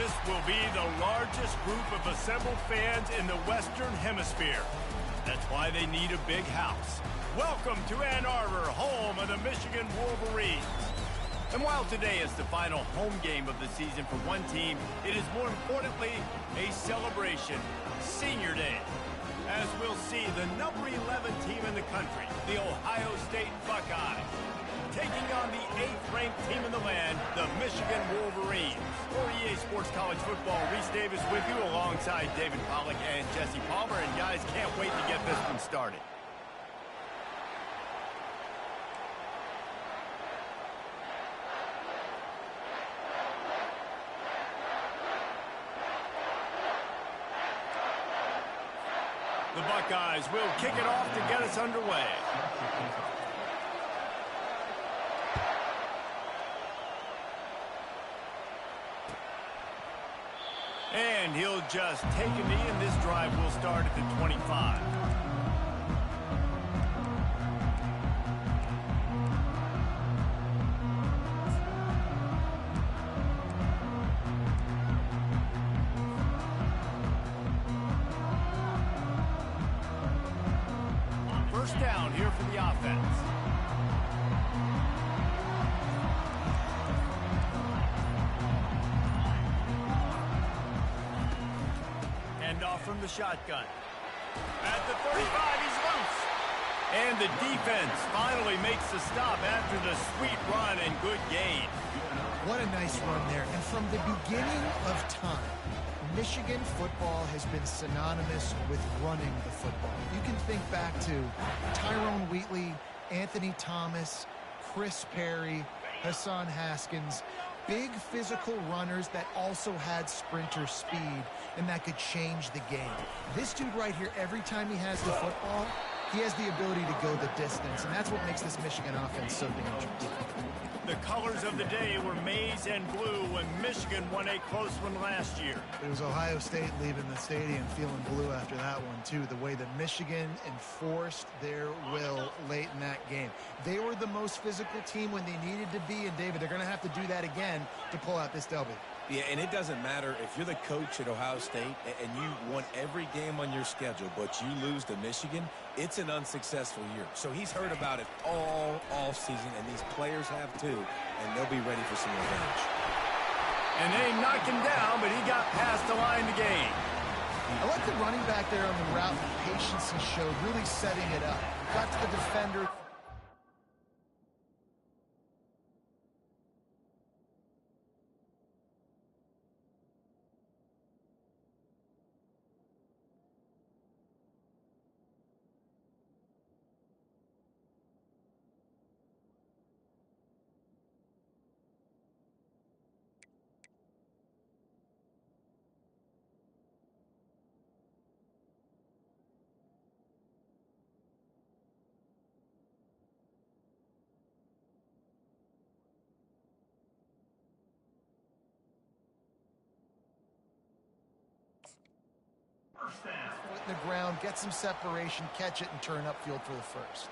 This will be the largest group of assembled fans in the Western Hemisphere. That's why they need a big house. Welcome to Ann Arbor, home of the Michigan Wolverines. And while today is the final home game of the season for one team, it is more importantly a celebration, Senior Day. As we'll see the number 11 team in the country, the Ohio State Buckeyes, taking on the 8th-ranked team in the land, the Michigan Wolverines. For EA Sports College Football, Reese Davis with you alongside David Pollack and Jesse Palmer. And guys, can't wait to get this one started. The Buckeyes will kick it off to get us underway. And he'll just take a knee, and this drive will start at the 25. First down here for the offense. Hand off from the shotgun. At the 35, he's loose. And the defense finally makes the stop after the sweet run and good gain. What a nice run there. And from the beginning of time, Michigan football has been synonymous with running the football. You can think back to Tyrone Wheatley, Anthony Thomas, Chris Perry, Hassan Haskins, big physical runners that also had sprinter speed and that could change the game. This dude right here, every time he has the football, he has the ability to go the distance, and that's what makes this Michigan offense so dangerous. The colors of the day were maize and blue when Michigan won a close one last year. It was Ohio State leaving the stadium feeling blue after that one, too. The way that Michigan enforced their will late in that game. They were the most physical team when they needed to be, and David, they're going to have to do that again to pull out this W. Yeah, and it doesn't matter if you're the coach at Ohio State and you won every game on your schedule, but you lose to Michigan, it's an unsuccessful year. So he's heard about it all season, and these players have too, and they'll be ready for some revenge. And they knocked him down, but he got past the line to gain. I like the running back there on the route and the patience he showed, really setting it up. Got to the defender. Foot in the ground, get some separation, catch it, and turn upfield for the first.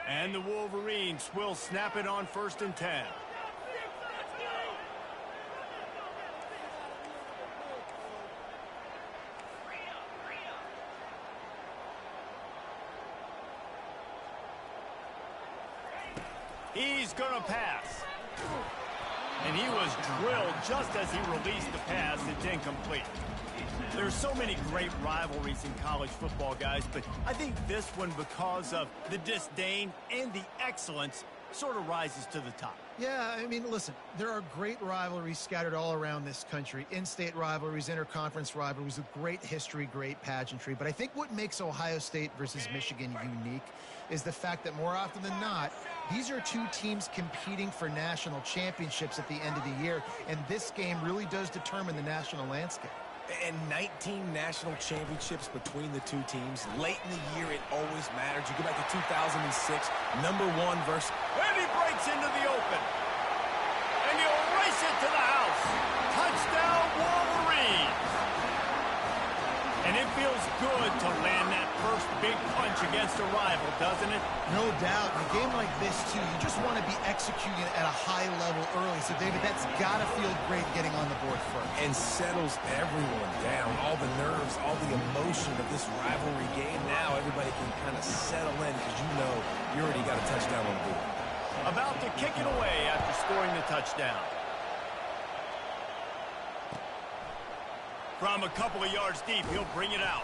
And the Wolverines will snap it on 1st and 10. He's gonna pass. And he was drilled just as he released the pass. It's incomplete. There's so many great rivalries in college football, guys, but I think this one, because of the disdain and the excellence, sort of rises to the top. Yeah, I mean, listen, there are great rivalries scattered all around this country. In-state rivalries, interconference rivalries with great history, great pageantry. But I think what makes Ohio State versus Michigan unique is the fact that more often than not, these are two teams competing for national championships at the end of the year. And this game really does determine the national landscape. And 19 national championships between the two teams. Late in the year, it always matters. You go back to 2006, #1 versus... And he breaks into the open. And he'll race it to the house. Touchdown, Wolverines. And And it feels good to land that first big punch against a rival, doesn't it? No doubt. In a game like this, too, you just want to be executing at a high level early. So, David, that's got to feel great getting on the board first. And settles everyone down. All the nerves, all the emotion of this rivalry game. Now everybody can kind of settle in because you know you already got a touchdown on the board. About to kick it away after scoring the touchdown. From a couple of yards deep, he'll bring it out.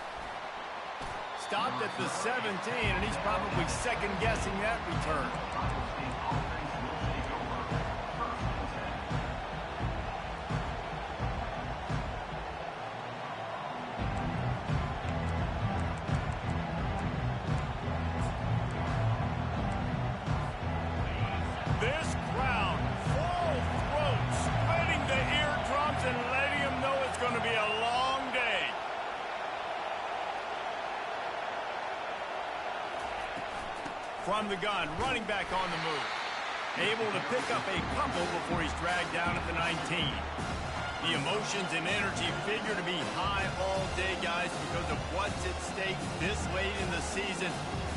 Stopped at the 17, and he's probably second-guessing that return. This crowd, full throat, splitting the eardrums and letting them know it's going to be a long day. From the gun, running back on the move. Able to pick up a couple before he's dragged down at the 19. The emotions and energy figure to be high all day, guys, because of what's at stake this late in the season.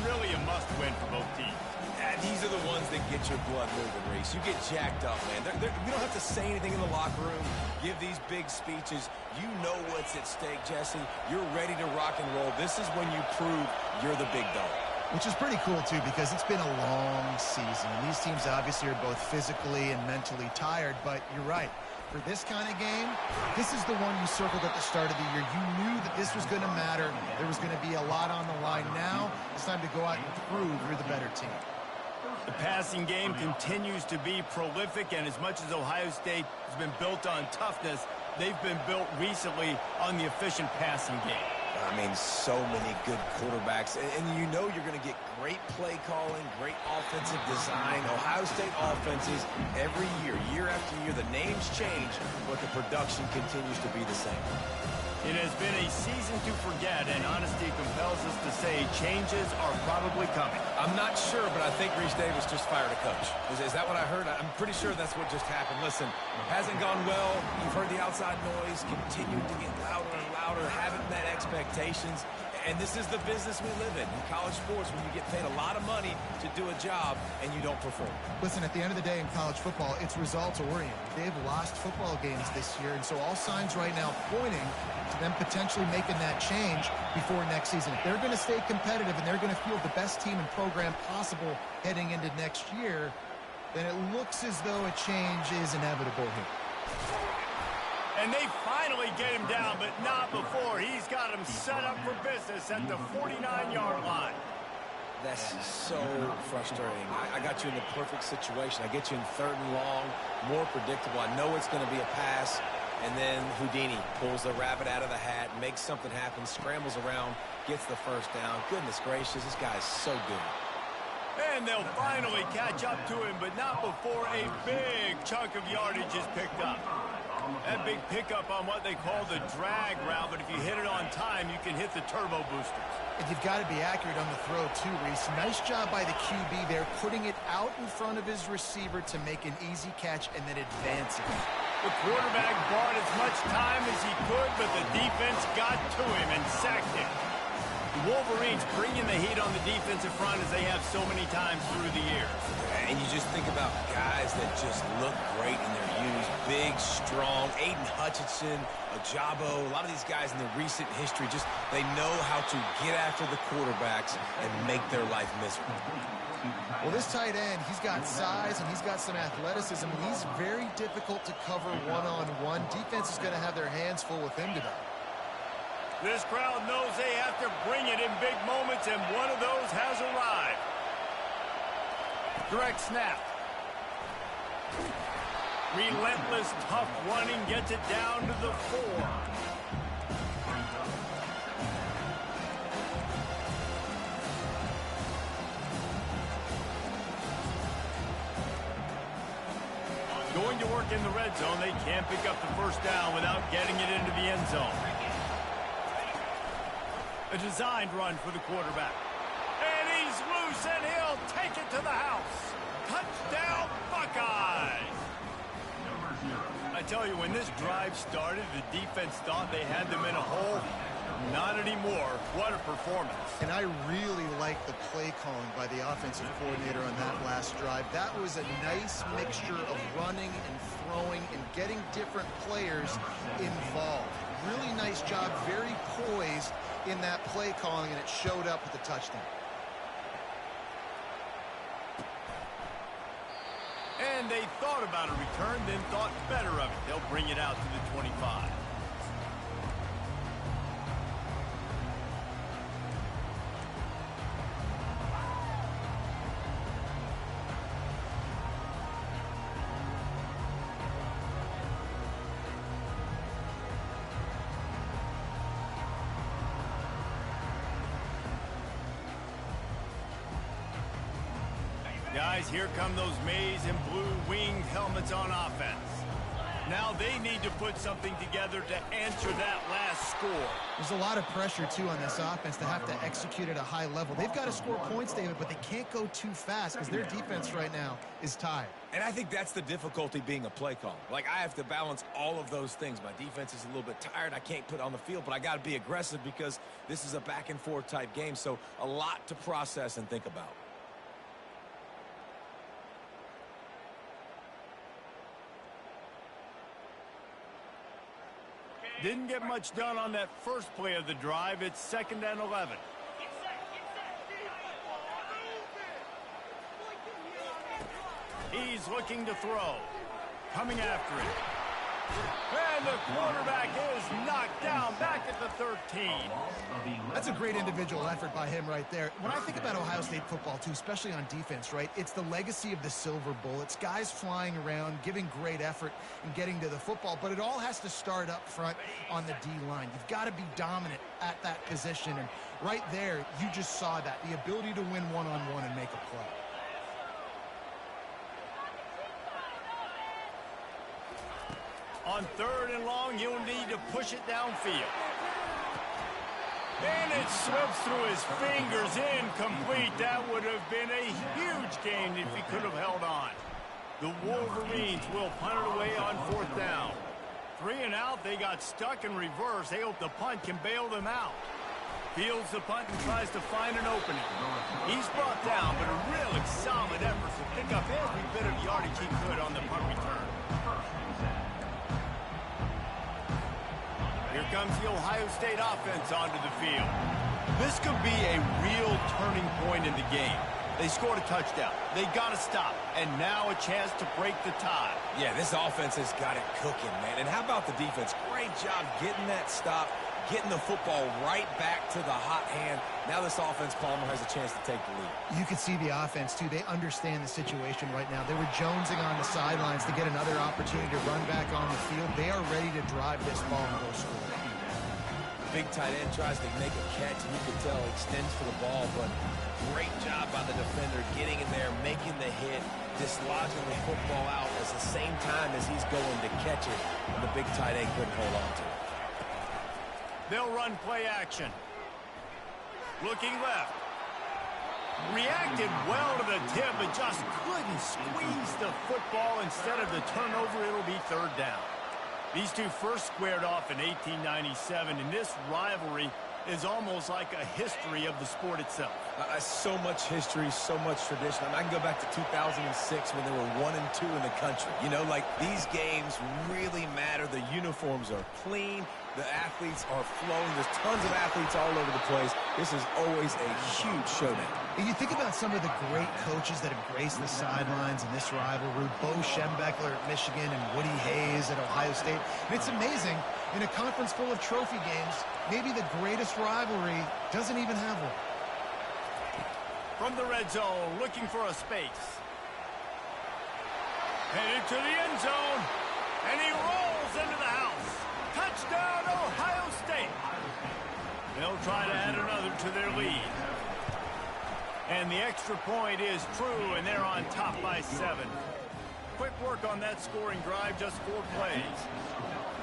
Really a must-win for both teams. These are the ones that get your blood moving, Reese. You get jacked up, man. You don't have to say anything in the locker room, give these big speeches. You know what's at stake, Jesse. You're ready to rock and roll. This is when you prove you're the big dog. Which is pretty cool, too, because it's been a long season. These teams obviously are both physically and mentally tired, but you're right. For this kind of game, this is the one you circled at the start of the year. You knew that this was going to matter. There was going to be a lot on the line. Now it's time to go out and prove you're the better team. The passing game continues to be prolific, and as much as Ohio State has been built on toughness, they've been built recently on the efficient passing game. I mean, so many good quarterbacks, and you know you're going to get great play calling, great offensive design. Ohio State offenses every year, year after year, the names change, but the production continues to be the same. It has been a season to forget, and honesty compels us to say changes are probably coming. I'm not sure, but I think Reese Davis just fired a coach. Is that what I heard? I'm pretty sure that's what just happened. Listen, hasn't gone well. You've heard the outside noise, continuing to get louder and louder, haven't met expectations. And this is the business we live in college sports, when you get paid a lot of money to do a job and you don't perform. Listen, at the end of the day in college football, it's results-oriented. They've lost football games this year, and so all signs right now pointing to them potentially making that change before next season. If they're going to stay competitive and they're going to field the best team and program possible heading into next year, then it looks as though a change is inevitable here. And they finally get him down, but not before. He's got him set up for business at the 49-yard line. That's so frustrating. I got you in the perfect situation. I get you in third and long, more predictable. I know it's going to be a pass, and then Houdini pulls the rabbit out of the hat, makes something happen, scrambles around, gets the first down. Goodness gracious, this guy's so good. And they'll finally catch up to him, but not before a big chunk of yardage is picked up. That big pickup on what they call the drag route, but if you hit it on time, you can hit the turbo boosters. And you've got to be accurate on the throw, too, Reese. Nice job by the QB there, putting it out in front of his receiver to make an easy catch and then advancing. The quarterback bought as much time as he could, but the defense got to him and sacked him. The Wolverines bringing the heat on the defensive front as they have so many times through the years. And you just think about guys that just look great in their use. Big, strong, Aiden Hutchinson, Ajabo, a lot of these guys in the recent history, just they know how to get after the quarterbacks and make their life miserable. Well, this tight end, he's got size and he's got some athleticism. He's very difficult to cover one-on-one. Defense is going to have their hands full with him today. This crowd knows they have to bring it in big moments, and one of those has arrived. Direct snap. Relentless, tough running gets it down to the 4. Going to work in the red zone. They can't pick up the first down without getting it into the end zone. A designed run for the quarterback. And he's loose, and he'll take it to the house. Touchdown, Buckeyes! I tell you, when this drive started, the defense thought they had them in a hole. Not anymore. What a performance. And I really like the play calling by the offensive coordinator on that last drive. That was a nice mixture of running and throwing and getting different players involved. Really nice job, very poised in that play calling, and it showed up with the touchdown. And they thought about a return, then thought better of it. They'll bring it out to the 25. Guys, here come those maize and blue winged helmets on offense. Now they need to put something together to answer that last score. There's a lot of pressure, too, on this offense to have to execute at a high level. They've got to score points, David, but they can't go too fast because their defense right now is tired. And I think that's the difficulty being a play caller. Like, I have to balance all of those things. My defense is a little bit tired. I can't put on the field, but I got to be aggressive because this is a back-and-forth type game, so a lot to process and think about. Didn't get much done on that first play of the drive. It's 2nd and 11. He's looking to throw. Coming after it. And the quarterback is knocked down back at the 13. That's a great individual effort by him right there. When I think about Ohio State football, too, especially on defense, right, it's the legacy of the Silver Bowl. It's guys flying around, giving great effort and getting to the football, but it all has to start up front on the D-line. You've got to be dominant at that position, and right there, you just saw that, the ability to win one-on-one and make a play. On 3rd and long, you'll need to push it downfield. And it slips through his fingers, incomplete. That would have been a huge gain if he could have held on. The Wolverines will punt it away on 4th down. 3 and out, they got stuck in reverse. They hope the punt can bail them out. Fields the punt and tries to find an opening. He's brought down, but a really solid effort to pick up every bit of yardage he could on the punt return. Here comes the Ohio State offense onto the field. This could be a real turning point in the game. They scored a touchdown. They got to stop. And now a chance to break the tie. Yeah, this offense has got it cooking, man. And how about the defense? Great job getting that stop, getting the football right back to the hot hand. Now this offense, Palmer, has a chance to take the lead. You can see the offense, too. They understand the situation right now. They were jonesing on the sidelines to get another opportunity to run back on the field. They are ready to drive this ball and go score. Big tight end tries to make a catch, and you can tell he extends to the ball, but great job by the defender getting in there, making the hit, dislodging the football out at the same time as he's going to catch it, and the big tight end couldn't hold on to it. They'll run play action. Looking left. Reacted well to the tip, but just couldn't squeeze the football. Instead of the turnover, it'll be 3rd down. These two first squared off in 1897, and this rivalry is almost like a history of the sport itself. So much history, so much tradition. I can go back to 2006 when they were 1 and 2 in the country. You know, like, these games really matter. The uniforms are clean. The athletes are flowing. There's tons of athletes all over the place. This is always a huge showdown. And you think about some of the great coaches that have graced the sidelines in this rivalry. Bo Schembechler at Michigan and Woody Hayes at Ohio State. And it's amazing, in a conference full of trophy games, maybe the greatest rivalry doesn't even have one. From the red zone, looking for a space. Headed to the end zone, and he rolls into the house. Touchdown, Ohio State. They'll try to add another to their lead. And the extra point is true, and they're on top by 7. Quick work on that scoring drive, just 4 plays.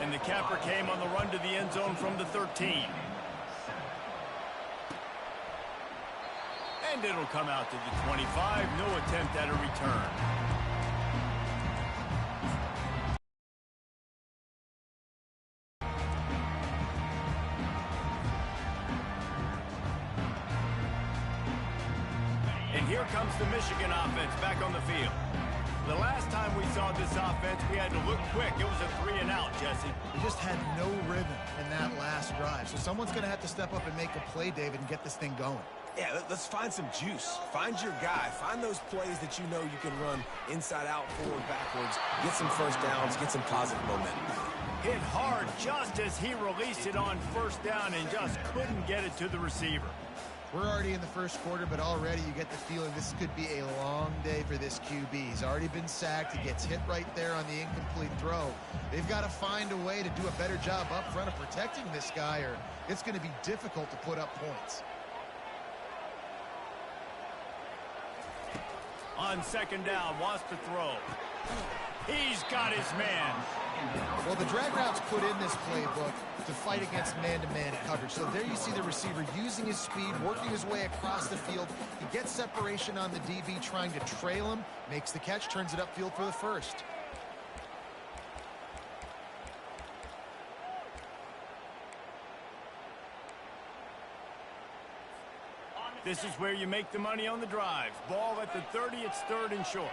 And the capper came on the run to the end zone from the 13. And it'll come out to the 25. No attempt at a return. here comes the Michigan offense back on the field. The last time we saw this offense, we had to look quick. It was a 3-and-out, Jesse. We just had no rhythm in that last drive. So someone's going to have to step up and make a play, David, and get this thing going. Yeah, let's find some juice. Find your guy. Find those plays that you know you can run inside out, forward, backwards. Get some first downs. Get some positive momentum. Hit hard just as he released it on first down and just couldn't get it to the receiver. We're already in the first quarter, but already you get the feeling this could be a long day for this QB. He's already been sacked. He gets hit right there on the incomplete throw. They've got to find a way to do a better job up front of protecting this guy, or it's going to be difficult to put up points. On second down, wants to throw. He's got his man. Well, the drag routes put in this playbook to fight against man-to-man coverage. So there you see the receiver using his speed, working his way across the field. He gets separation on the DB, trying to trail him, makes the catch, turns it upfield for the first. This is where you make the money on the drives. Ball at the 30, it's 3rd and short.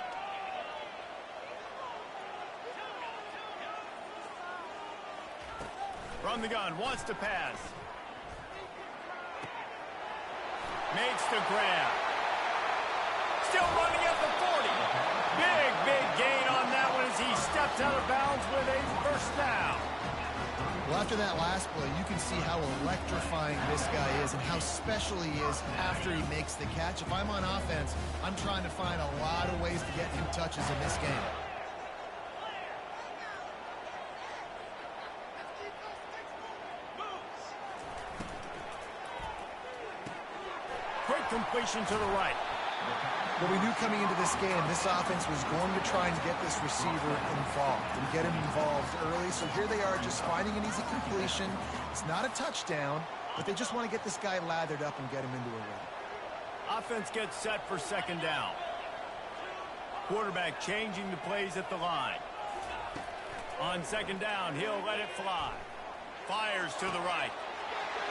From the gun, wants to pass. Makes the grab. Still running at the 40. Big gain on that one as he steps out of bounds with a first down. Well, after that last play, you can see how electrifying this guy is and how special he is after he makes the catch. If I'm on offense, I'm trying to find a lot of ways to get him touches in this game. Quick completion to the right. Well, we knew coming into this game, this offense was going to try and get this receiver involved and get him involved early. So here they are just finding an easy completion. It's not a touchdown, but they just want to get this guy lathered up and get him into a rhythm. Offense gets set for second down. Quarterback changing the plays at the line. On second down, he'll let it fly. Fires to the right.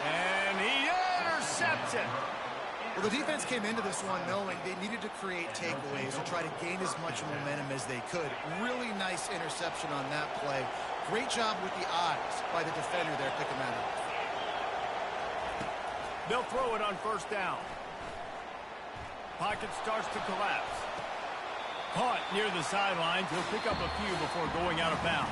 And he intercepts it. Well, the defense came into this one knowing they needed to create takeaways and try to gain as much momentum as they could. Really nice interception on that play. Great job with the eyes by the defender there picking that up. They'll throw it on first down. Pocket starts to collapse. Caught near the sidelines. He'll pick up a few before going out of bounds.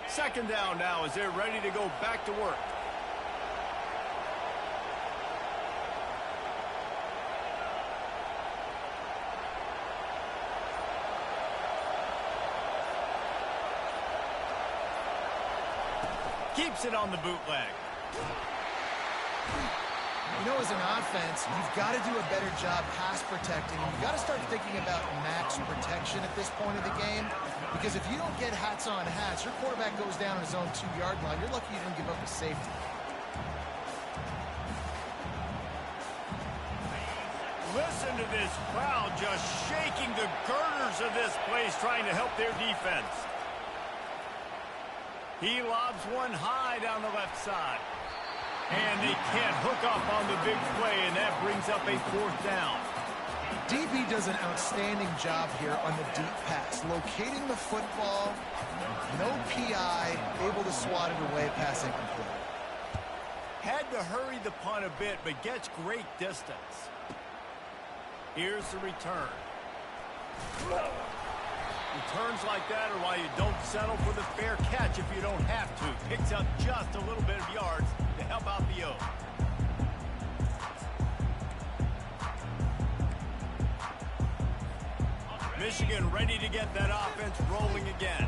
Second down now as they're ready to go back to work. Keeps it on the bootleg. You know, as an offense, you've got to do a better job pass protecting. You've got to start thinking about max protection at this point of the game. Because if you don't get hats on hats, your quarterback goes down on his own 2-yard line. You're lucky you didn't give up a safety. Listen to this crowd just shaking the girders of this place, trying to help their defense. He lobs one high down the left side. And they can't hook up on the big play, and that brings up a 4th down. DB does an outstanding job here on the deep pass, locating the football, no PI, able to swat it away, pass incomplete. Had to hurry the punt a bit, but gets great distance. Here's the return. Returns like that are why you don't settle for the fair catch if you don't have to. Picks up just a little bit of yards to help out the O. Michigan ready to get that offense rolling again.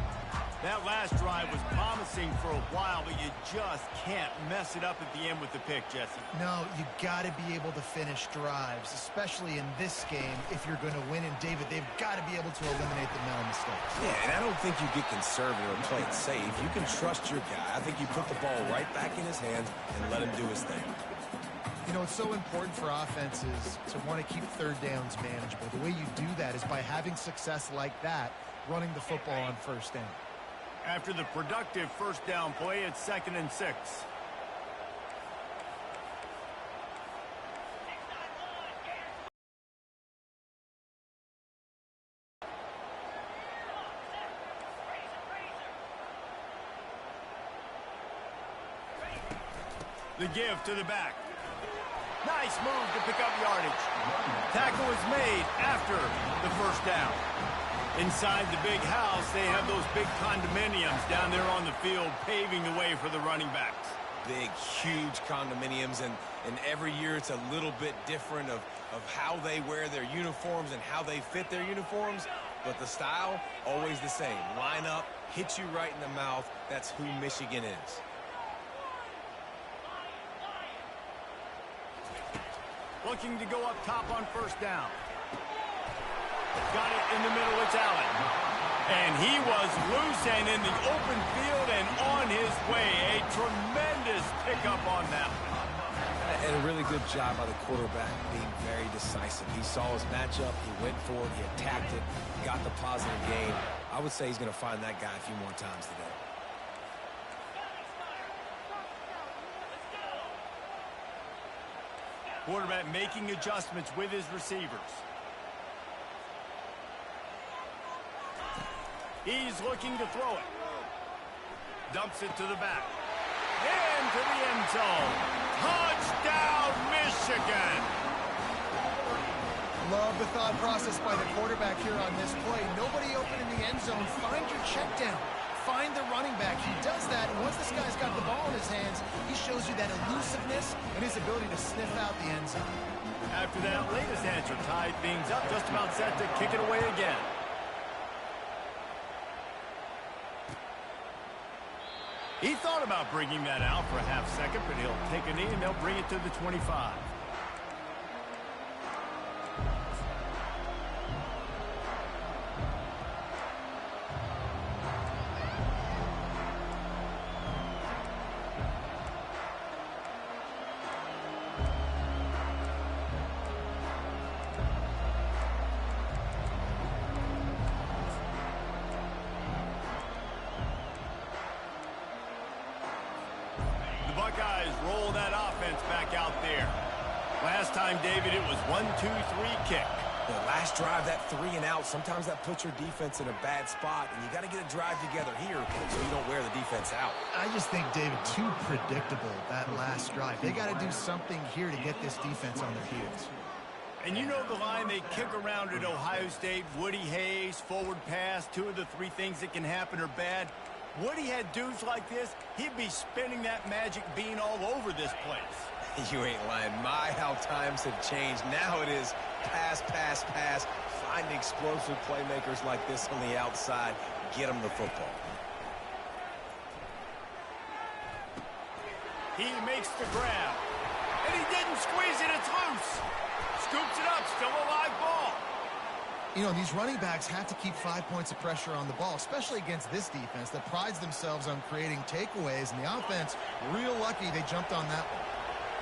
That last drive was promising for a while, but you just can't mess it up at the end with the pick, Jesse. No, you got to be able to finish drives, especially in this game if you're going to win. And, David, they've got to be able to eliminate the mental mistakes. Yeah, and I don't think you get conservative or play it safe. You can trust your guy. I think you put the ball right back in his hands and let him do his thing. You know, it's so important for offenses to want to keep third downs manageable. The way you do that is by having success like that, running the football on first down. After the productive first down play, it's 2nd and 6. The give to the back. Nice move to pick up yardage. Tackle is made after the first down. Inside the big house, they have those big condominiums down there on the field paving the way for the running backs. Big, huge condominiums, and every year it's a little bit different of how they wear their uniforms and how they fit their uniforms, but the style, always the same. Line up, hit you right in the mouth. That's who Michigan is. Looking to go up top on first down. Got it in the middle, it's Allen. And he was loose and in the open field and on his way. A tremendous pickup on that one. And a really good job by the quarterback being very decisive. He saw his matchup, he went for it, he attacked it, got the positive gain. I would say he's going to find that guy a few more times today. Quarterback making adjustments with his receivers. He's looking to throw it. Dumps it to the back. Into the end zone. Touchdown, Michigan! Love the thought process by the quarterback here on this play. Nobody open in the end zone. Find your check down. Find the running back. He does that, and once this guy's got the ball in his hands, he shows you that elusiveness and his ability to sniff out the end zone. After that latest answer tied things up, just about set to kick it away again. He thought about bringing that out for a half second, but he'll take a knee and they'll bring it to the 25. Buckeyes roll that offense back out there. Last time, David, it was 1-2-3 kick. The last drive, that 3 and out, sometimes that puts your defense in a bad spot, and you got to get a drive together here so you don't wear the defense out. I just think, David, too predictable, that last drive. They got to do something here to get this defense on their heels. And you know the line they kick around at Ohio State, Woody Hayes, forward pass, 2 of the 3 things that can happen are bad. Woody had dudes like this, he'd be spinning that magic bean all over this place. You ain't lying. My, how times have changed. Now it is pass, pass, pass. Find explosive playmakers like this on the outside. Get them the football. He makes the grab. And he didn't squeeze it, it's loose. Scoops it up, still a live ball. You know, these running backs have to keep 5 points of pressure on the ball, especially against this defense that prides themselves on creating takeaways. And the offense, real lucky they jumped on that one.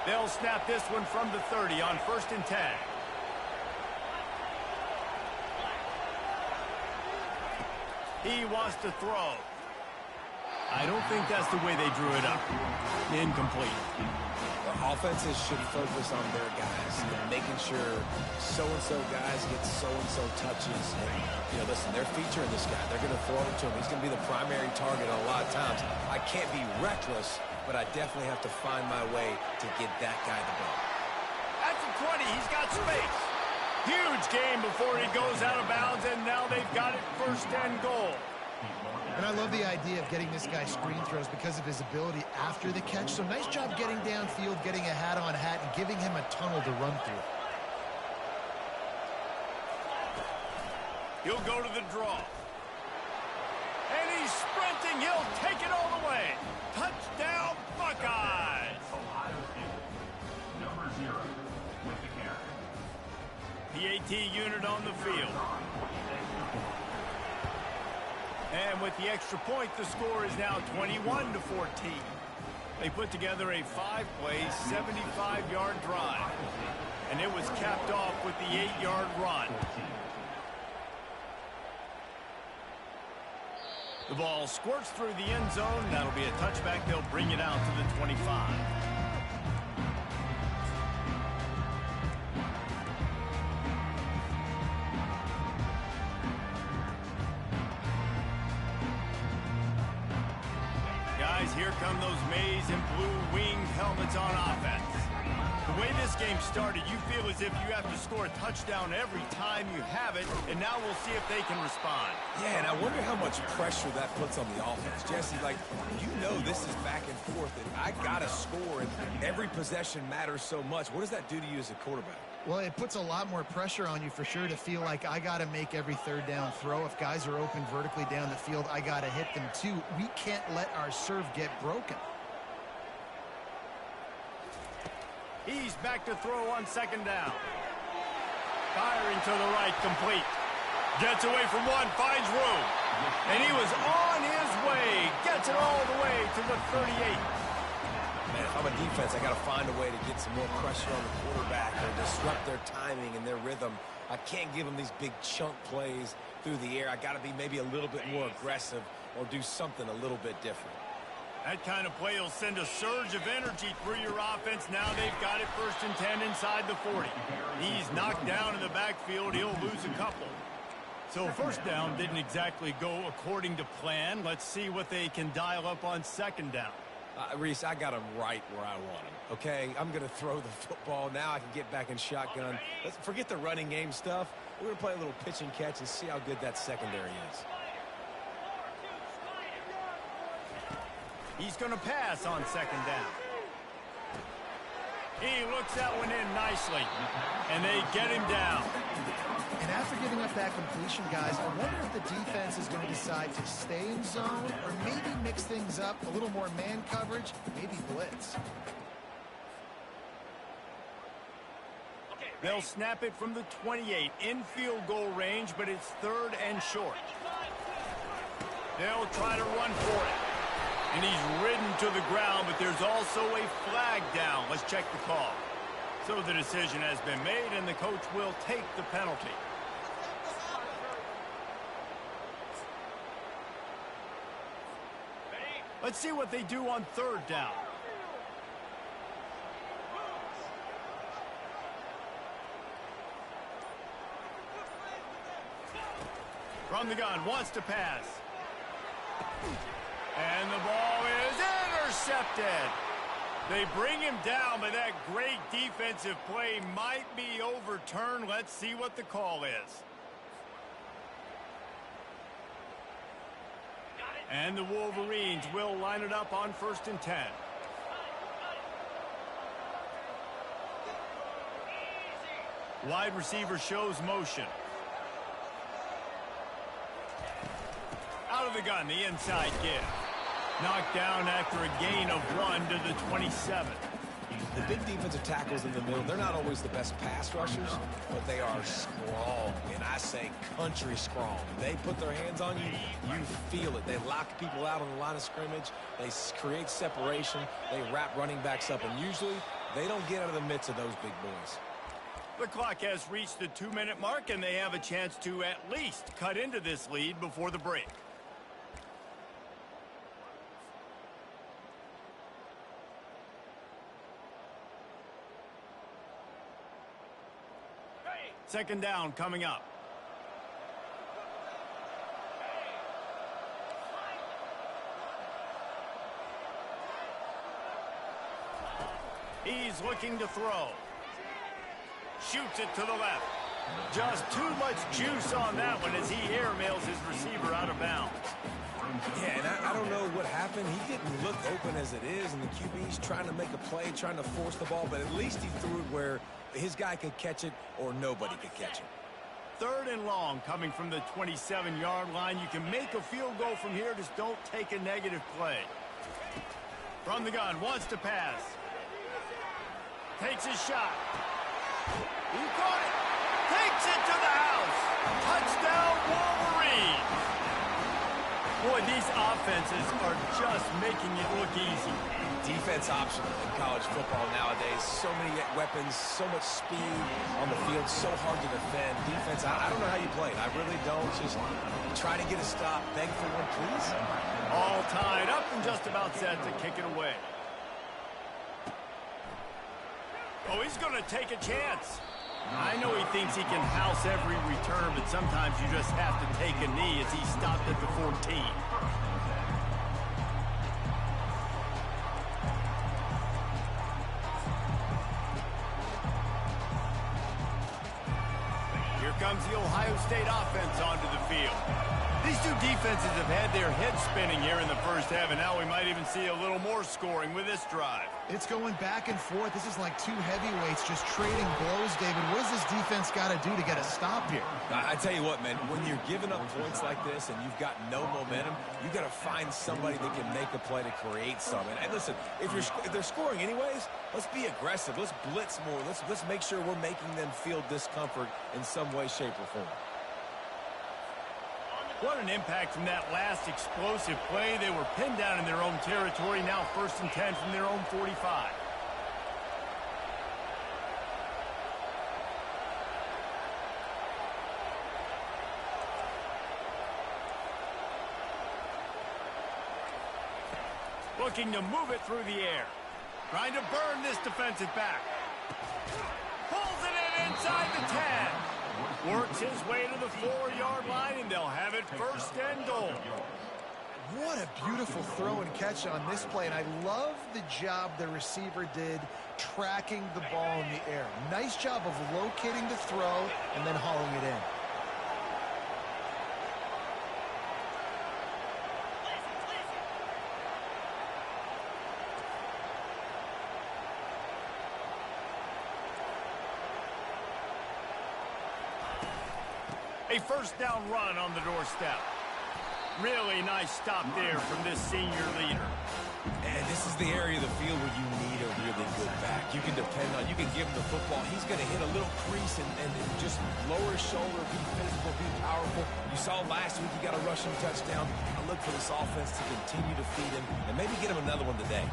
They'll snap this one from the 30 on 1st and 10. He wants to throw. I don't think that's the way they drew it up. Incomplete. Offenses should focus on their guys and making sure so-and-so guys get so-and-so touches. And, listen, they're featuring this guy. They're going to throw it to him. He's going to be the primary target a lot of times. I can't be reckless, but I definitely have to find my way to get that guy the ball. At the 20, he's got space. Huge game before he goes out of bounds, and now they've got it 1st and goal. And I love the idea of getting this guy screen throws because of his ability after the catch. So nice job getting downfield, getting a hat-on-hat, and giving him a tunnel to run through. He'll go to the draw. And he's sprinting. He'll take it all the way. Touchdown, Buckeyes. Number 0 with the carry. The AT unit on the field. And with the extra point, the score is now 21-14. They put together a 5-play, 75-yard drive. And it was capped off with the 8-yard run. The ball squirts through the end zone. That'll be a touchback. They'll bring it out to the 25. Guys, here come those maize and blue winged helmets on offense. The way this game started, you feel as if you have to score a touchdown every time you have it, and now we'll see if they can respond. Yeah, and I wonder how much pressure that puts on the offense. Jesse, like, you know this is back and forth, and I got to score, and every possession matters so much. What does that do to you as a quarterback? Well, it puts a lot more pressure on you for sure to feel like I got to make every third down throw. If guys are open vertically down the field, I got to hit them too. We can't let our serve get broken. He's back to throw on second down. Firing to the right, complete. Gets away from one, finds room. And he was on his way. Gets it all the way to the 38. Man, if I'm a defense, I got to find a way to get some more pressure on the quarterback or disrupt their timing and their rhythm. I can't give them these big chunk plays through the air. I got to be maybe a little bit more aggressive or do something a little bit different. That kind of play will send a surge of energy through your offense. Now they've got it 1st and 10 inside the 40. He's knocked down in the backfield. He'll lose a couple. So first down didn't exactly go according to plan. Let's see what they can dial up on second down. Reese, I got him right where I want him, okay? I'm going to throw the football. Now I can get back in shotgun. Let's forget the running game stuff. We're going to play a little pitch and catch and see how good that secondary is. He's going to pass on second down. He looks that one in nicely, and they get him down. And after giving up that completion, guys, I wonder if the defense is going to decide to stay in zone or maybe mix things up, a little more man coverage, maybe blitz. They'll snap it from the 28 in field goal range, but it's 3rd and short. They'll try to run for it. And he's ridden to the ground, but there's also a flag down. Let's check the call. So the decision has been made, and the coach will take the penalty. Let's see what they do on 3rd down. From the gun, wants to pass. And the ball is intercepted. They bring him down, but that great defensive play might be overturned. Let's see what the call is. And the Wolverines will line it up on 1st and 10. Wide receiver shows motion. Out of the gun, the inside give. Knocked down after a gain of 1 to the 27. The big defensive tackles in the middle, they're not always the best pass rushers, but they are strong, and I say country strong. They put their hands on you, you feel it. They lock people out on the line of scrimmage. They create separation. They wrap running backs up, and usually they don't get out of the midst of those big boys. The clock has reached the 2-minute mark, and they have a chance to at least cut into this lead before the break. Second down coming up. He's looking to throw. Shoots it to the left. Just too much juice on that one as he airmails his receiver out of bounds. Yeah, and I don't know what happened. He didn't look open as it is, and the QB's trying to make a play, trying to force the ball, but at least he threw it where his guy could catch it or nobody could catch it. 3rd and long coming from the 27-yard line. You can make a field goal from here. Just don't take a negative play. From the gun, wants to pass. Takes his shot. He caught it. Takes it to the house. Touchdown, Wolverines. Boy, these offenses are just making it look easy. Defense optional in college football nowadays. So many weapons, so much speed on the field, so hard to defend. Defense, I don't know how you play it. I really don't. Just try to get a stop, beg for one, please. All tied up and just about set to kick it away. Oh, he's going to take a chance. I know he thinks he can house every return, but sometimes you just have to take a knee as he stopped at the 14. Here comes the Ohio State offense onto the field. These two defenses have had their heads spinning here in the first half, and now we might even see a little more scoring with this drive. It's going back and forth. This is like two heavyweights just trading blows, David. What does this defense got to do to get a stop here? I tell you what, man, when you're giving up points like this and you've got no momentum, you got to find somebody that can make a play to create something. And listen, if they're scoring anyways, let's be aggressive. Let's blitz more. Let's make sure we're making them feel discomfort in some way, shape, or form. What an impact from that last explosive play. They were pinned down in their own territory. Now 1st and 10 from their own 45. Looking to move it through the air. Trying to burn this defensive back. Pulls it in inside the 10. Works his way to the 4-yard line, and they'll have it 1st and goal. What a beautiful throw and catch on this play, and I love the job the receiver did tracking the ball in the air. Nice job of locating the throw and then hauling it in. A 1st down run on the doorstep. Really nice stop there from this senior leader. And this is the area of the field where you need a really good back. You can depend on, you can give him the football. He's going to hit a little crease and just lower his shoulder, be physical, be powerful. You saw last week he got a rushing touchdown. I look for this offense to continue to feed him and maybe get him another one today.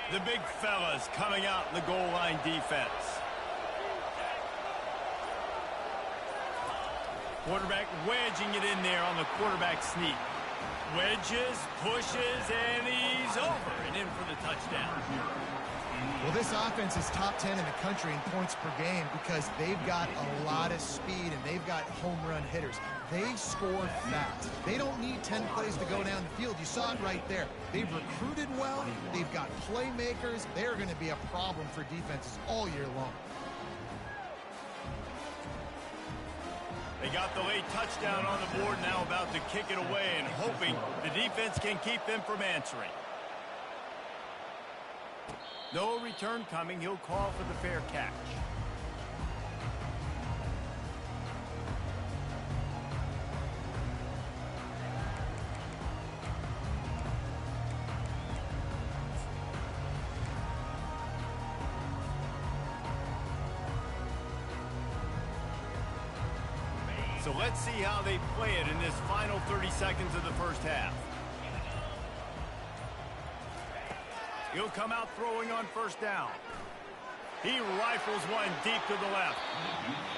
The big fellas coming out in the goal line defense. Quarterback wedging it in there on the quarterback sneak. Wedges, pushes, and he's over and in for the touchdown. Well, this offense is top 10 in the country in points per game because they've got a lot of speed and they've got home run hitters. They score fast. They don't need 10 plays to go down the field. You saw it right there. They've recruited well. They've got playmakers. They're going to be a problem for defenses all year long. They got the late touchdown on the board, now about to kick it away and hoping the defense can keep them from answering. No return coming. He'll call for the fair catch. So let's see how they play it in this final 30 seconds of the first half. He'll come out throwing on 1st down. He rifles one deep to the left.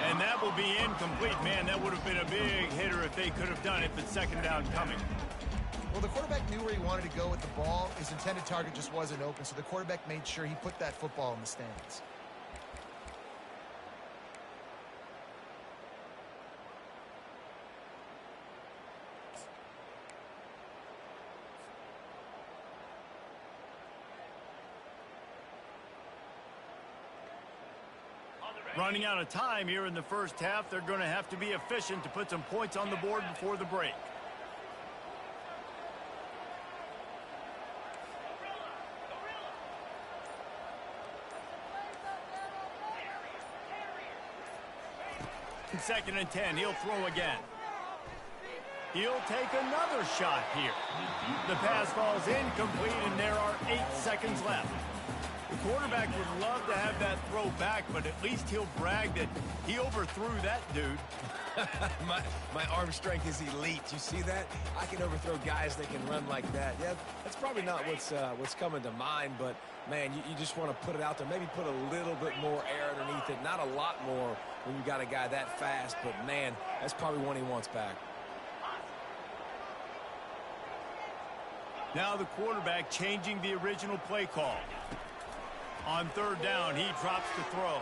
And that will be incomplete. Man, that would have been a big hitter if they could have done it, but 2nd down coming. Well, the quarterback knew where he wanted to go with the ball. His intended target just wasn't open, so the quarterback made sure he put that football in the stands. Running out of time here in the first half. They're going to have to be efficient to put some points on the board before the break. In 2nd and 10, he'll throw again. He'll take another shot here. The pass falls incomplete, and there are 8 seconds left. The quarterback would love to have that throw back, but at least he'll brag that he overthrew that dude. my arm strength is elite. You see that? I can overthrow guys that can run like that. Yeah, that's probably not what's coming to mind, but, man, you just want to put it out there. Maybe put a little bit more air underneath it. Not a lot more when you got a guy that fast, but, man, that's probably one he wants back. Now the quarterback changing the original play call. On third down, he drops the throw.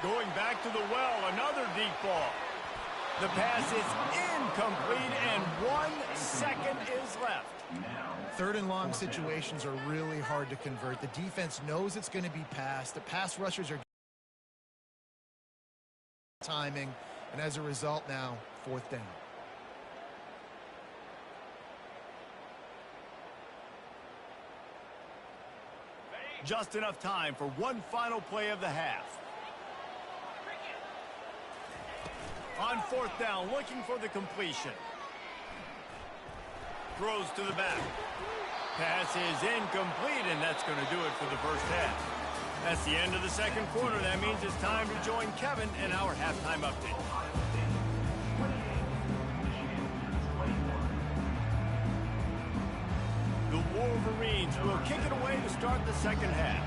Going back to the well, another deep ball. The pass is incomplete, and 1 second is left. Third and long situations are really hard to convert. The defense knows it's going to be passed. The pass rushers are timing, and as a result now, fourth down. Just enough time for one final play of the half. On fourth down, looking for the completion. Throws to the back. Pass is incomplete, and that's going to do it for the first half. That's the end of the second quarter. That means it's time to join Kevin in our halftime update. The Wolverines will kick it away to start the second half.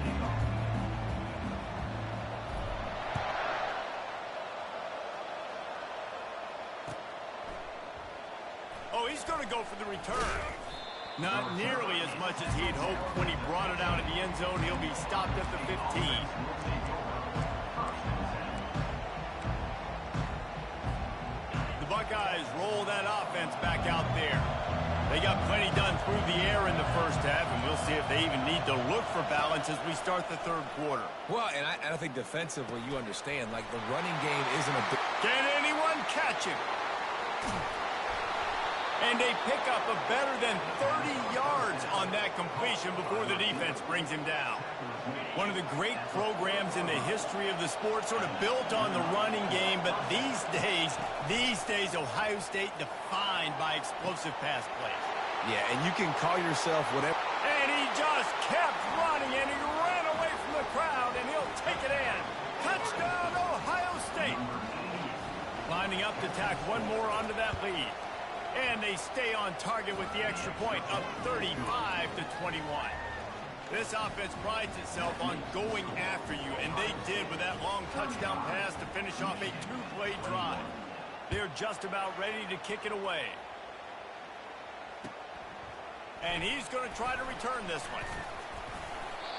Oh, he's going to go for the return. Not nearly as much as he'd hoped when he brought it out of the end zone. He'll be stopped at the 15. The Buckeyes roll that offense back out there. They got plenty done through the air in the first half, and we'll see if they even need to look for balance as we start the third quarter. Well, and I think defensively, you understand, like the running game isn't a big... Can anyone catch him? And a pickup of better than 30 yards on that completion before the defense brings him down. One of the great programs in the history of the sport, sort of built on the running game, but these days, Ohio State defined by explosive pass plays. Yeah, and you can call yourself whatever. And he just kept running, and he ran away from the crowd, and he'll take it in. Touchdown, Ohio State. Lining up to tack one more onto that lead. And they stay on target with the extra point, up 35-21. This offense prides itself on going after you, and they did with that long touchdown pass to finish off a two-play drive. They're just about ready to kick it away. And he's going to try to return this one.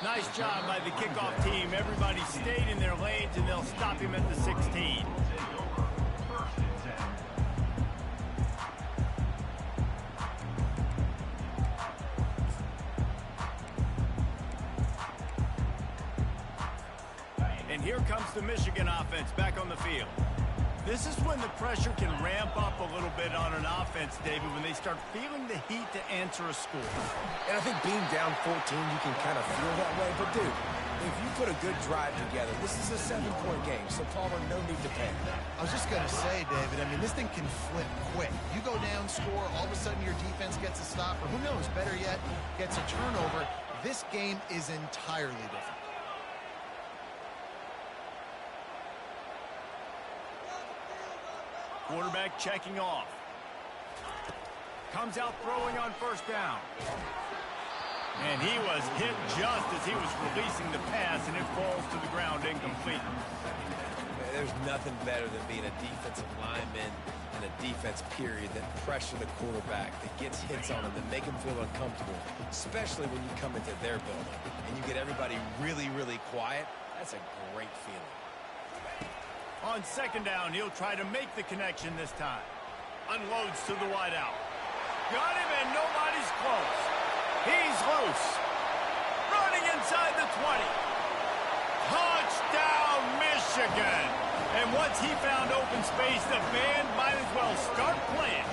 Nice job by the kickoff team. Everybody stayed in their lanes, and they'll stop him at the 16. And here comes the Michigan offense back on the field. This is when the pressure can ramp up a little bit on an offense, David, when they start feeling the heat to answer a score. And I think being down 14, you can kind of feel that way. But, dude, if you put a good drive together, this is a 7-point game, so, Palmer, no need to panic. I was just going to say, David, I mean, this thing can flip quick. You go down, score, all of a sudden your defense gets a stop, or who knows, better yet, gets a turnover. This game is entirely different. Quarterback checking off. Comes out throwing on first down. And he was hit just as he was releasing the pass, and it falls to the ground incomplete. There's nothing better than being a defensive lineman and a defense period that pressure the quarterback, that gets hits on him, that make him feel uncomfortable, especially when you come into their building and you get everybody really, really quiet. That's a great feeling. On second down, he'll try to make the connection this time. Unloads to the wideout. Got him, and nobody's close. He's loose. Running inside the 20. Touchdown, Michigan. And once he found open space, the band might as well start playing.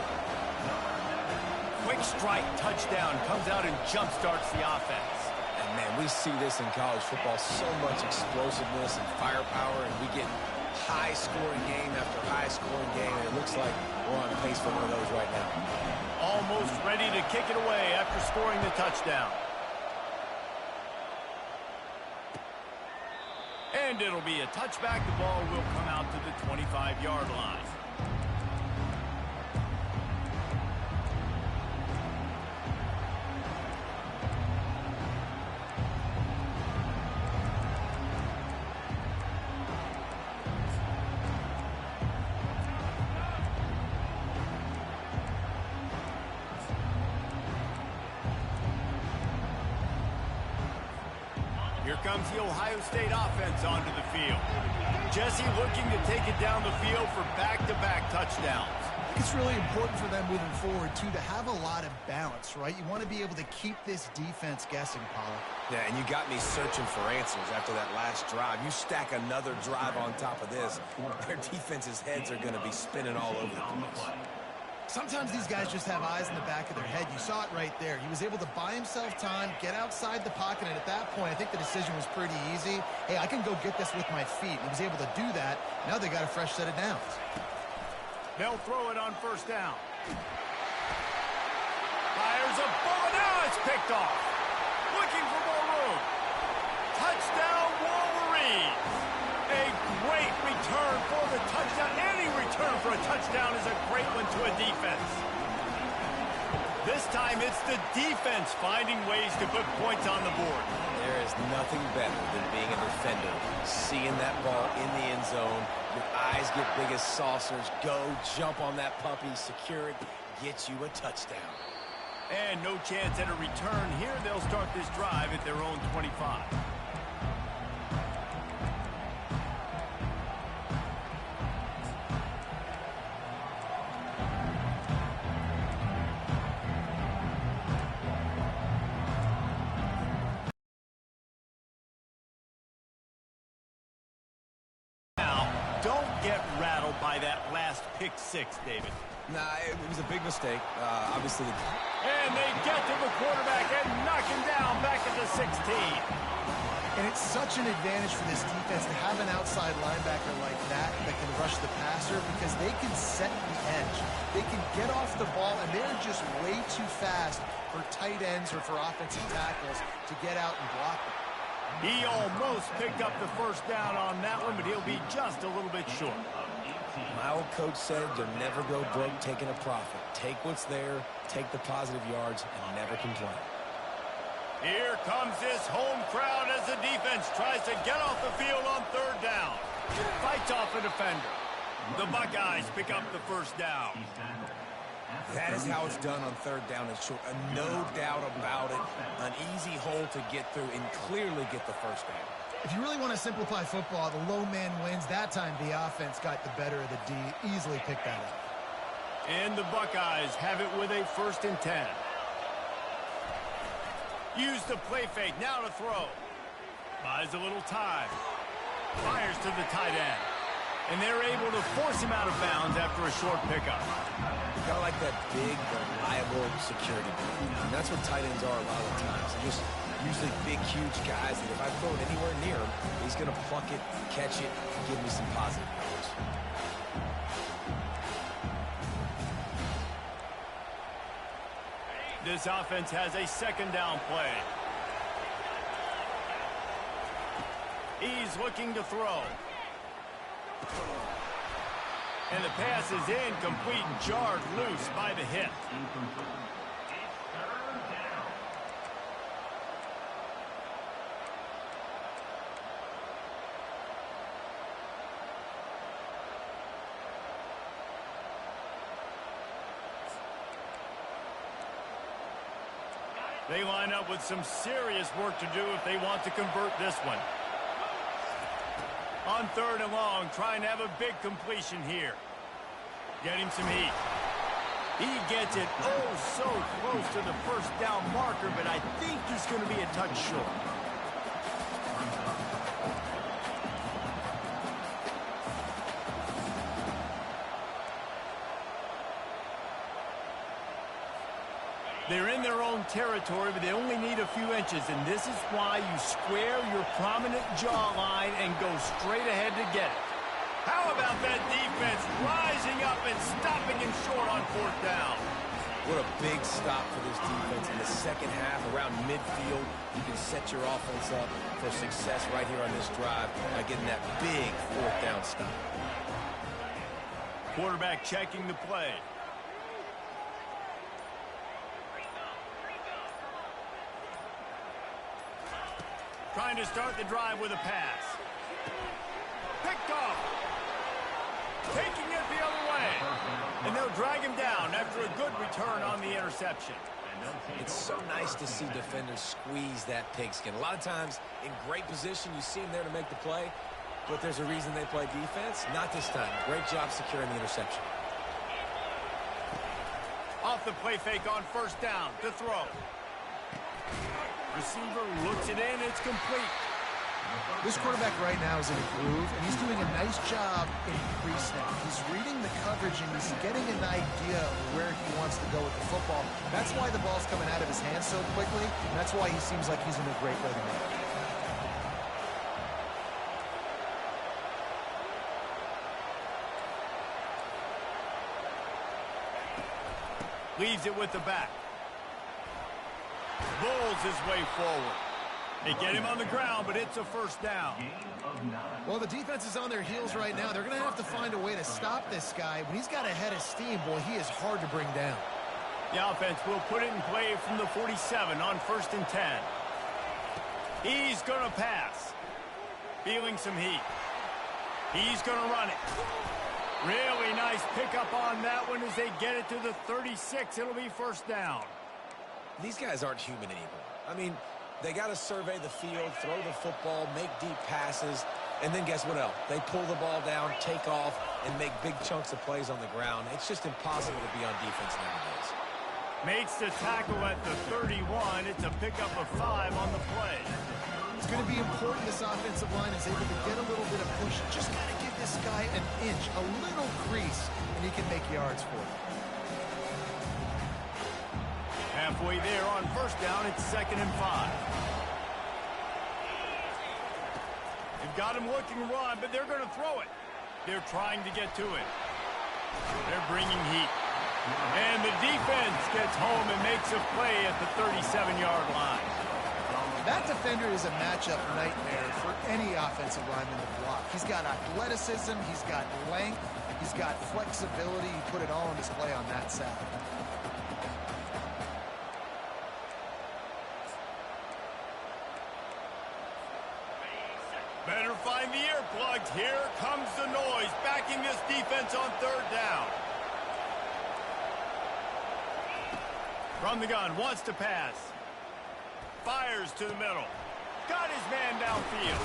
Quick strike touchdown comes out and jump-starts the offense. And, man, we see this in college football, so much explosiveness and firepower, and we get high-scoring game after high-scoring game, and it looks like we're on pace for one of those right now. Almost ready to kick it away after scoring the touchdown. And it'll be a touchback. The ball will come out to the 25-yard line. Here comes the Ohio State offense onto the field. Jesse looking to take it down the field for back-to-back touchdowns. I think it's really important for them moving forward, too, to have a lot of balance, right? You want to be able to keep this defense guessing, Pollard. Yeah, and you got me searching for answers after that last drive. You stack another drive on top of this, their defense's heads are going to be spinning all over the place. Sometimes these guys just have eyes in the back of their head. You saw it right there. He was able to buy himself time, get outside the pocket, and at that point, I think the decision was pretty easy. Hey, I can go get this with my feet. He was able to do that. Now they got a fresh set of downs. They'll throw it on first down. Fires a bullet. Now it's picked off. Looking for more room. Touchdown, Wolverines. A great return for the touchdown. Any return for a touchdown is a great one to a defense. This time it's the defense finding ways to put points on the board. There is nothing better than being a defender. Seeing that ball in the end zone, your eyes get big as saucers. Go, jump on that puppy, secure it, get you a touchdown. And no chance at a return here. They'll start this drive at their own 25. Don't get rattled by that last pick six, David. Nah, it was a big mistake. Obviously. And they get to the quarterback and knock him down back at the 16. And it's such an advantage for this defense to have an outside linebacker like that can rush the passer because they can set the edge. They can get off the ball, and they're just way too fast for tight ends or for offensive tackles to get out and block them. He almost picked up the first down on that one, but he'll be just a little bit short. My old coach said you'll never go broke taking a profit. Take what's there, take the positive yards, and never complain. Here comes this home crowd as the defense tries to get off the field on third down. Fights off a defender. The Buckeyes pick up the first down. That is how it's done on third down and short. No doubt about it. An easy hole to get through and clearly get the first down. If you really want to simplify football, the low man wins. That time the offense got the better of the D. Easily picked that up. And the Buckeyes have it with a 1st and 10. Use the play fake. Now to throw. Buys a little time. Fires to the tight end. And they're able to force him out of bounds after a short pickup. Kind of like that big, reliable security blanket. And that's what tight ends are a lot of the times. They're just usually big, huge guys that if I throw it anywhere near him, he's going to pluck it, catch it, and give me some positive numbers. This offense has a 2nd down play. He's looking to throw. And the pass is incomplete, jarred loose by the hit. They line up with some serious work to do if they want to convert this one. On 3rd and long, trying to have a big completion here. Get him some heat. He gets it so close to the first down marker, but I think he's going to be a touch short. They're in their own territory, but they only need a few inches, and this is why you square your prominent jawline and go straight ahead to get it. How about that defense rising up and stopping him short on 4th down? What a big stop for this defense in the second half around midfield. You can set your offense up for success right here on this drive by getting that big 4th down stop. Quarterback checking the play. Trying to start the drive with a pass. Picked off. Taking it the other way. And they'll drag him down after a good return on the interception. It's so nice to see defenders squeeze that pigskin. A lot of times in great position, you see them there to make the play, but there's a reason they play defense. Not this time. Great job securing the interception. Off the play fake on 1st down to throw. Receiver looks it in. It's complete. This quarterback right now is in a groove, and he's doing a nice job in pre-snap. He's reading the coverage, and he's getting an idea of where he wants to go with the football. That's why the ball's coming out of his hands so quickly, and that's why he seems like he's in a great rhythm. Leaves it with the back. Bulls his way forward. They get him on the ground, but it's a 1st down. Well, the defense is on their heels right now. They're going to have to find a way to stop this guy. When he's got a head of steam, boy, he is hard to bring down. The offense will put it in play from the 47 on 1st and 10. He's going to pass. Feeling some heat. He's going to run it. Really nice pickup on that one as they get it to the 36. It'll be 1st down. These guys aren't human anymore. I mean, they got to survey the field, throw the football, make deep passes, and then guess what else? They pull the ball down, take off, and make big chunks of plays on the ground. It's just impossible to be on defense nowadays. Makes the tackle at the 31. It's a pickup of 5 on the play. It's going to be important this offensive line is able to get a little bit of push. Just got to give this guy an inch, a little crease, and he can make yards for it. Halfway there on 1st down, it's 2nd and 5. They've got him looking to run, but they're going to throw it. They're trying to get to it. They're bringing heat. And the defense gets home and makes a play at the 37-yard line. That defender is a matchup nightmare for any offensive lineman to block. He's got athleticism, he's got length, he's got flexibility. He put it all on display on that side. Better find the earplugs. Here comes the noise, backing this defense on 3rd down. From the gun, wants to pass. Fires to the middle. Got his man downfield.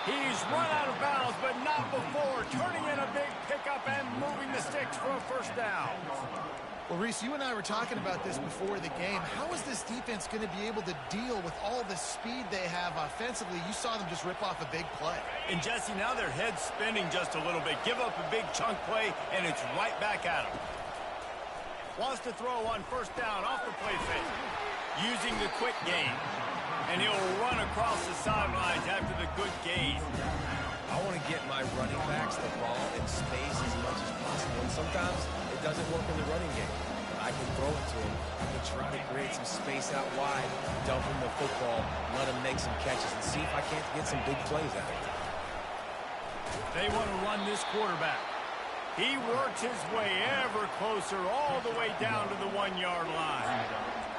He's run out of bounds, but not before turning in a big pickup and moving the sticks for a 1st down. Well, Reese, you and I were talking about this before the game. How is this defense going to be able to deal with all the speed they have offensively? You saw them just rip off a big play. And, Jesse, now their head's spinning just a little bit. Give up a big chunk play, and it's right back at them. Wants to throw on 1st down off the play fake. Using the quick game. And he'll run across the sidelines after the good gain. I want to get my running backs the ball in space as much as possible. And sometimes it doesn't work in the running game. I can throw it to him. I can try to create some space out wide, dump him the football, let him make some catches, and see if I can't get some big plays out of it. They want to run this quarterback. He works his way ever closer all the way down to the 1-yard line.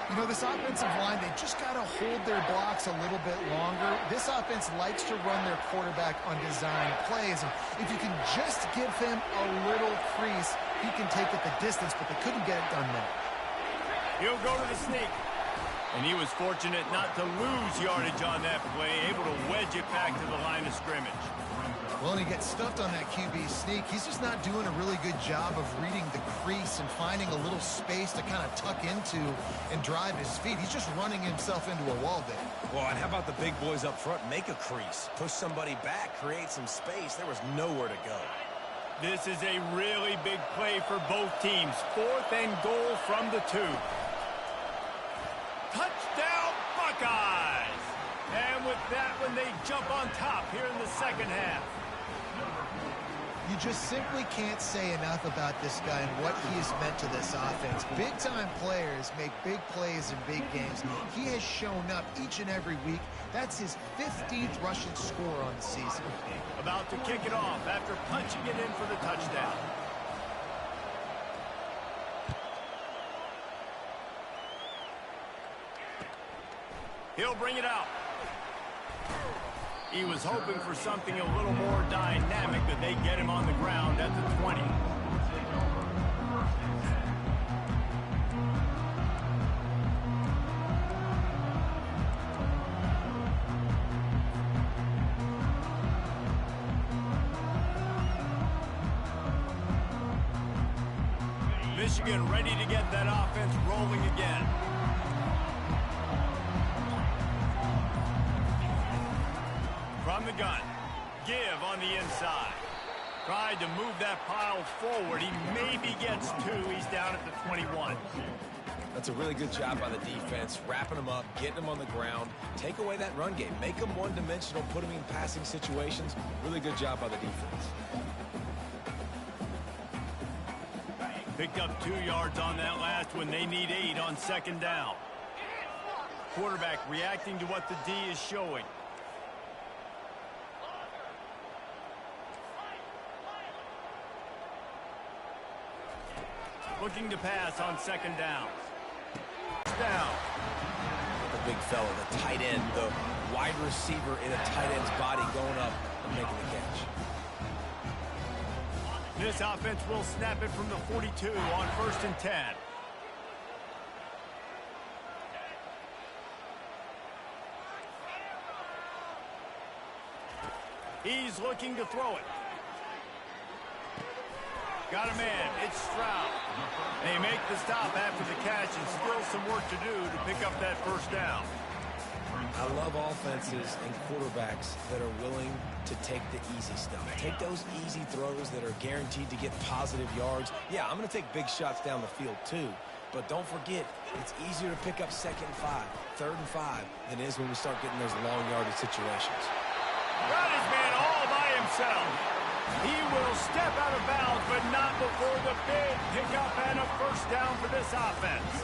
You know, this offensive line, they just got to hold their blocks a little bit longer. This offense likes to run their quarterback on design plays. And if you can just give him a little crease, he can take it the distance, but they couldn't get it done there. He'll go to the sneak. And he was fortunate not to lose yardage on that play, able to wedge it back to the line of scrimmage. Well, and he gets stuffed on that QB sneak. He's just not doing a really good job of reading the crease and finding a little space to kind of tuck into and drive his feet. He's just running himself into a wall there. Well, and how about the big boys up front? Make a crease. Push somebody back. Create some space. There was nowhere to go. This is a really big play for both teams. 4th and goal from the 2. Touchdown, Buckeyes! And with that one, they jump on top here in the second half. You just simply can't say enough about this guy and what he has meant to this offense. Big-time players make big plays in big games. He has shown up each and every week. That's his 15th rushing score on the season. About to kick it off after punching it in for the touchdown. He'll bring it out. He was hoping for something a little more dynamic, but they get him on the ground at the 20. Michigan ready to get that offense rolling again. From the gun, give on the inside. Tried to move that pile forward. He maybe gets two. He's down at the 21. That's a really good job by the defense, wrapping them up, getting them on the ground. Take away that run game. Make them one-dimensional, put them in passing situations. Really good job by the defense. Picked up 2 yards on that last one. They need 8 on second down. Quarterback reacting to what the D is showing. Looking to pass on second down. Down. The big fella, the tight end, the wide receiver in a tight end's body going up and making the catch. This offense will snap it from the 42 on 1st and 10. He's looking to throw it. Got a man. It's Stroud. They make the stop after the catch, and still some work to do to pick up that first down. I love offenses and quarterbacks that are willing to take the easy stuff. Take those easy throws that are guaranteed to get positive yards. Yeah, I'm going to take big shots down the field too. But don't forget, it's easier to pick up 2nd and 5, 3rd and 5 than it is when we start getting those long yardage situations. Got his man all by himself. He will step out of bounds, but not before the big pickup and a first down for this offense.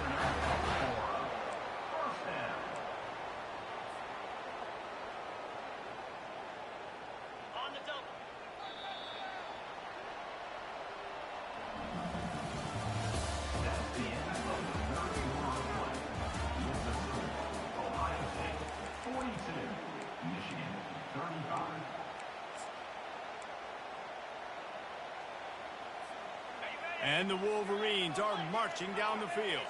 And the Wolverines are marching down the field.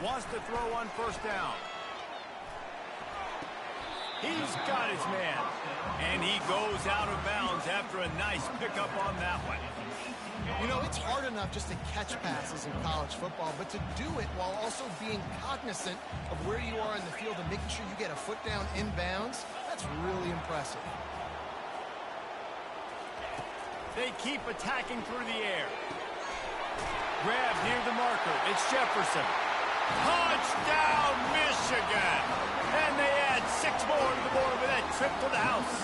Wants to throw on 1st down. He's got his man. And he goes out of bounds after a nice pickup on that one. You know, it's hard enough just to catch passes in college football, but to do it while also being cognizant of where you are in the field and making sure you get a foot down inbounds, that's really impressive. They keep attacking through the air. Grab near the marker. It's Jefferson. Touchdown, Michigan! And they add 6 more to the board with that trip to the house.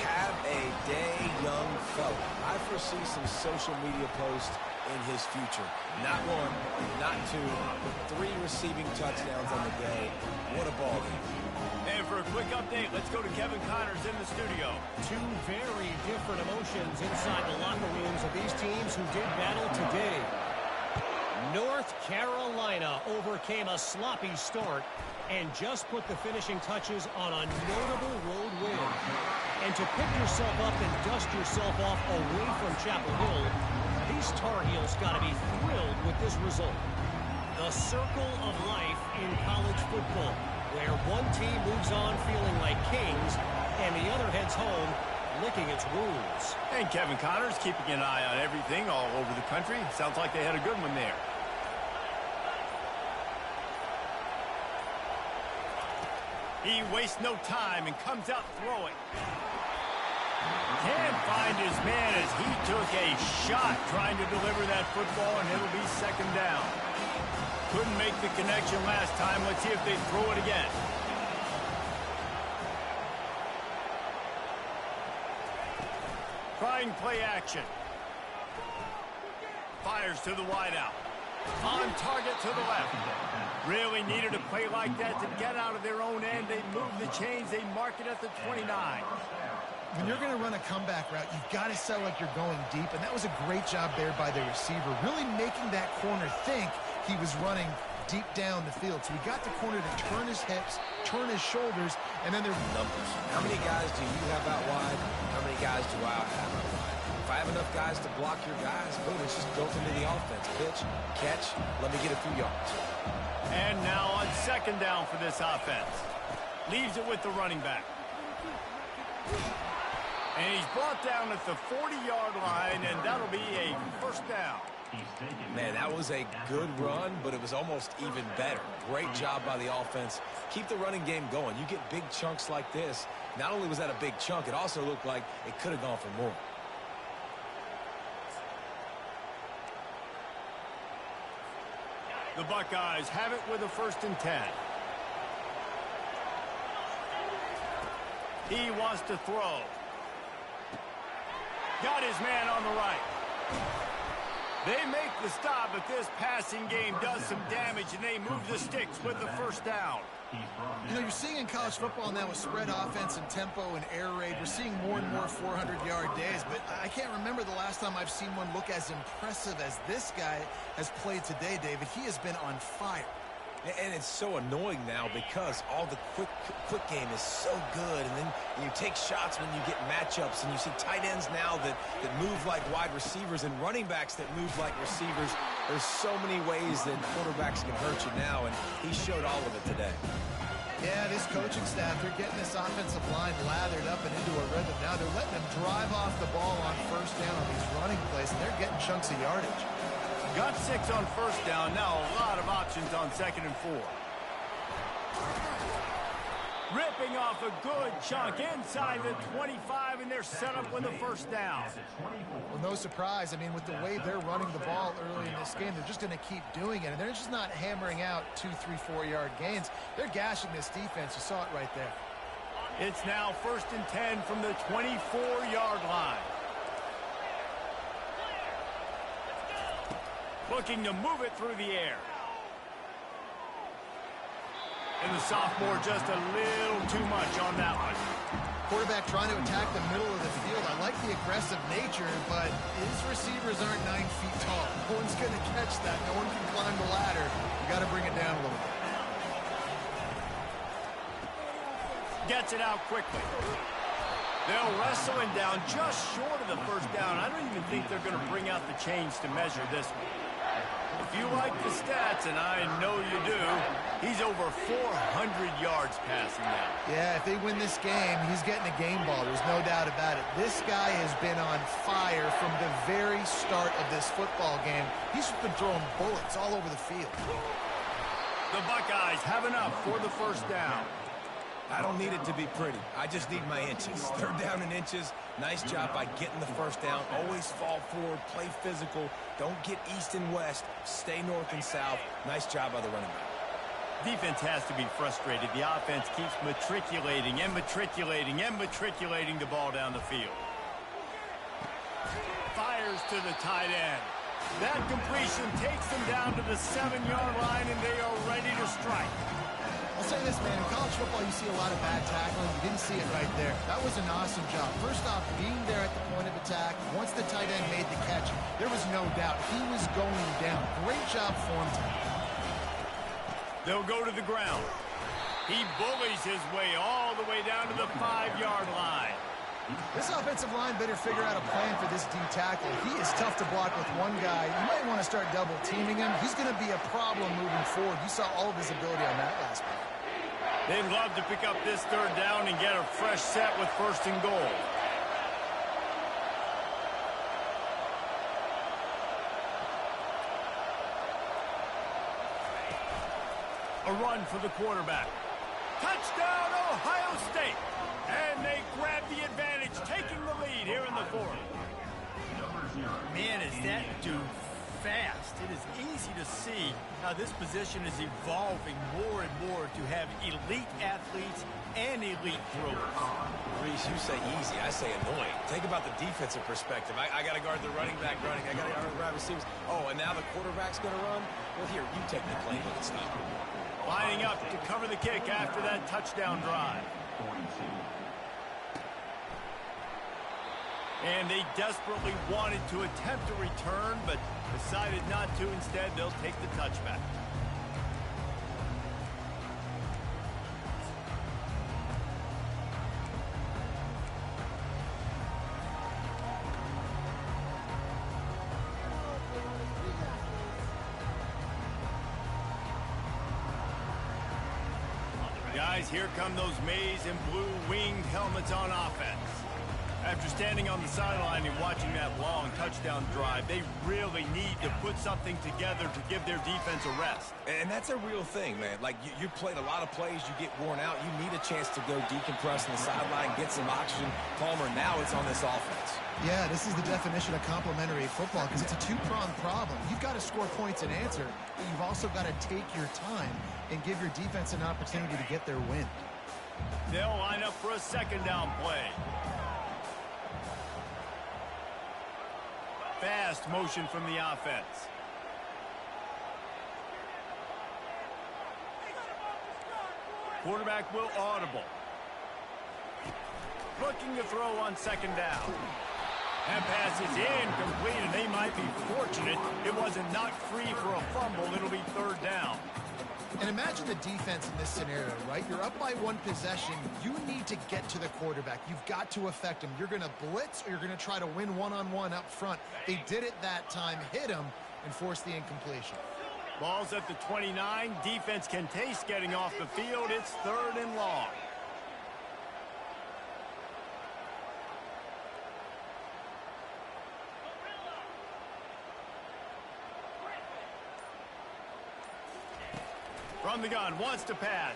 Have a day, young fella. I foresee some social media posts in his future. Not 1, not 2, but 3 receiving touchdowns on the day. What a ball game. And for a quick update, let's go to Kevin Connors in the studio. 2 very different emotions inside the locker rooms of these teams who did battle today. North Carolina overcame a sloppy start and just put the finishing touches on a notable road win. And to pick yourself up and dust yourself off away from Chapel Hill, these Tar Heels got to be thrilled with this result. The circle of life in college football, where one team moves on feeling like kings and the other heads home licking its wounds. And Kevin Connors keeping an eye on everything all over the country. Sounds like they had a good one there. He wastes no time and comes out throwing. Can't find his man as he took a shot trying to deliver that football, and it'll be second down. Couldn't make the connection last time. Let's see if they throw it again. Trying play action. Fires to the wideout. On target to the left. Really needed a play like that to get out of their own end. They move the chains. They mark it at the 29. When you're going to run a comeback route, you've got to sound like you're going deep, and that was a great job there by the receiver, really making that corner think he was running deep down the field. So he got the corner to turn his hips, turn his shoulders, and then they're numbers. How many guys do you have out wide? How many guys do I have out wide? If I have enough guys to block your guys, boom, it's just built into the offense. Pitch, catch, let me get a few yards. And now on second down for this offense. Leaves it with the running back. And he's brought down at the 40-yard line, and that'll be a first down. Man, that was a good run, but it was almost even better. Great job by the offense. Keep the running game going. You get big chunks like this. Not only was that a big chunk, it also looked like it could have gone for more. The Buckeyes have it with a 1st and 10. He wants to throw. Got his man on the right. They make the stop, but this passing game does some damage, and they move the sticks with the first down. You know, you're seeing in college football now with spread offense and tempo and air raid, we're seeing more and more 400-yard days, but I can't remember the last time I've seen one look as impressive as this guy has played today, David. He has been on fire. And it's so annoying now because all the quick game is so good, and then you take shots when you get matchups, and you see tight ends now that move like wide receivers and running backs that move like receivers. There's so many ways that quarterbacks can hurt you now, and he showed all of it today. Yeah, this coaching staff, they're getting this offensive line lathered up and into a rhythm. Now they're letting them drive off the ball on first down on these running plays, and they're getting chunks of yardage. Got 6 on first down. Now a lot of options on 2nd and 4. Ripping off a good chunk inside the 25, and they're set up with a first down. Well, no surprise. I mean, with the way they're running the ball early in this game, they're just going to keep doing it. And they're just not hammering out 2, 3, 4-yard gains. They're gashing this defense. You saw it right there. It's now 1st and 10 from the 24-yard line. Looking to move it through the air. And the sophomore just a little too much on that one. Quarterback trying to attack the middle of the field. I like the aggressive nature, but his receivers aren't 9 feet tall. No one's going to catch that. No one can climb the ladder. You got to bring it down a little bit. Gets it out quickly. They'll wrestle him down just short of the first down. I don't even think they're going to bring out the chains to measure this one. If you like the stats, and I know you do, he's over 400 yards passing now. Yeah, if they win this game, he's getting a game ball. There's no doubt about it. This guy has been on fire from the very start of this football game. He's been throwing bullets all over the field. The Buckeyes have enough for the first down. I don't need it to be pretty. I just need my inches. 3rd down in inches. Nice job by getting the first down. Always fall forward, play physical. Don't get east and west. Stay north and south. Nice job by the running back. Defense has to be frustrated. The offense keeps matriculating and matriculating and matriculating the ball down the field. Fires to the tight end. That completion takes them down to the 7-yard line, and they are ready to strike. I'll say this, man. In college football, you see a lot of bad tackling. You didn't see it right there. That was an awesome job. First off, being there at the point of attack. Once the tight end made the catch, there was no doubt he was going down. Great job for him tonight. They'll go to the ground. He bullies his way all the way down to the 5-yard line. This offensive line better figure out a plan for this D tackle. He is tough to block with one guy. You might want to start double teaming him. He's going to be a problem moving forward. You saw all of his ability on that last play. They'd love to pick up this 3rd down and get a fresh set with 1st and goal. A run for the quarterback. Touchdown, Ohio State. And they grab the advantage, taking the lead here in the fourth. Man, is that dude fast. It is easy to see how this position is evolving more and more to have elite athletes and elite throwers. Reese, you say easy, I say annoying. Think about the defensive perspective. I got to guard the running back running. I got to guard the wide receivers. Oh, and now the quarterback's going to run? Well, here, you take the plane and stop. Lining up to cover the kick after that touchdown drive. And they desperately wanted to attempt a return, but decided not to. Instead, they'll take the touchback. Guys, here come those maize and blue winged helmets on offense. After standing on the sideline and watching that long touchdown drive, they really need to put something together to give their defense a rest. And that's a real thing, man. Like, you played a lot of plays, you get worn out, you need a chance to go decompress on the sideline, get some oxygen. Palmer, now it's on this offense. Yeah, this is the definition of complementary football because it's a two-pronged problem. You've got to score points and answer, but you've also got to take your time and give your defense an opportunity to get their win. They'll line up for a second down play. Fast motion from the offense. Quarterback will audible. Looking to throw on second down. That pass is incomplete, and they might be fortunate it wasn't knocked free for a fumble. It'll be third down. And imagine the defense in this scenario, right? You're up by one possession. You need to get to the quarterback. You've got to affect him. You're going to blitz or you're going to try to win one-on-one up front. They did it that time, hit him, and forced the incompletion. Ball's at the 29. Defense can taste getting off the field. It's third and long. From the gun, wants to pass.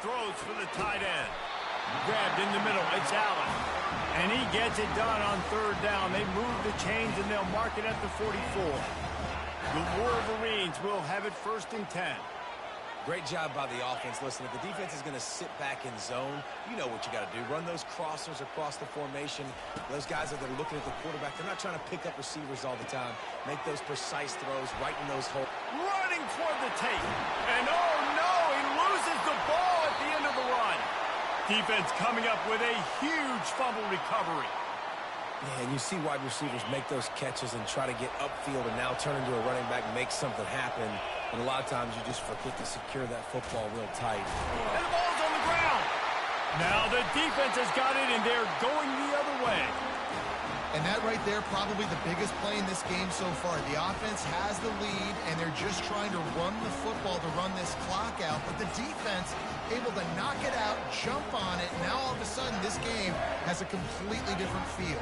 Throws for the tight end. Grabbed in the middle, it's Allen. And he gets it done on third down. They move the chains and they'll mark it at the 44. The Wolverines will have it first and 10. Great job by the offense. Listen, if the defense is going to sit back in zone, you know what you got to do. Run those crossers across the formation. Those guys that are looking at the quarterback, they're not trying to pick up receivers all the time. Make those precise throws right in those holes. Running toward the tape. And oh no, he loses the ball at the end of the run. Defense coming up with a huge fumble recovery. Yeah, and you see wide receivers make those catches and try to get upfield and now turn into a running back and make something happen. And a lot of times you just forget to secure that football real tight. And the ball's on the ground. Now the defense has got it, and they're going the other way. And that right there, probably the biggest play in this game so far. The offense has the lead, and they're just trying to run the football to run this clock out. But the defense able to knock it out, jump on it. Now all of a sudden, this game has a completely different feel.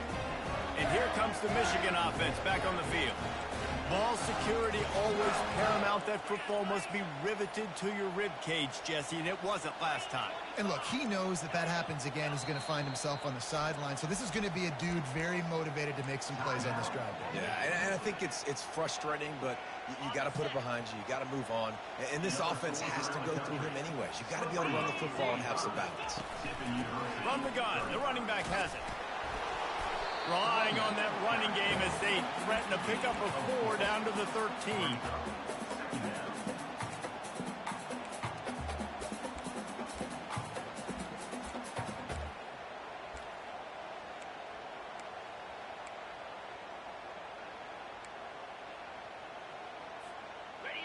And here comes the Michigan offense back on the field. Ball security always paramount. That football must be riveted to your rib cage, Jesse, and it wasn't last time. And look, he knows that happens again. He's going to find himself on the sideline. So this is going to be a dude very motivated to make some plays on this drive. Yeah, and I think it's frustrating, but you got to put it behind you. You got to move on. And this offense has to go through him anyways. You got to be able to run the football and have some balance. From the gun, the running back has it. Relying on that running game as they threaten to pick up a 4 down to the 13.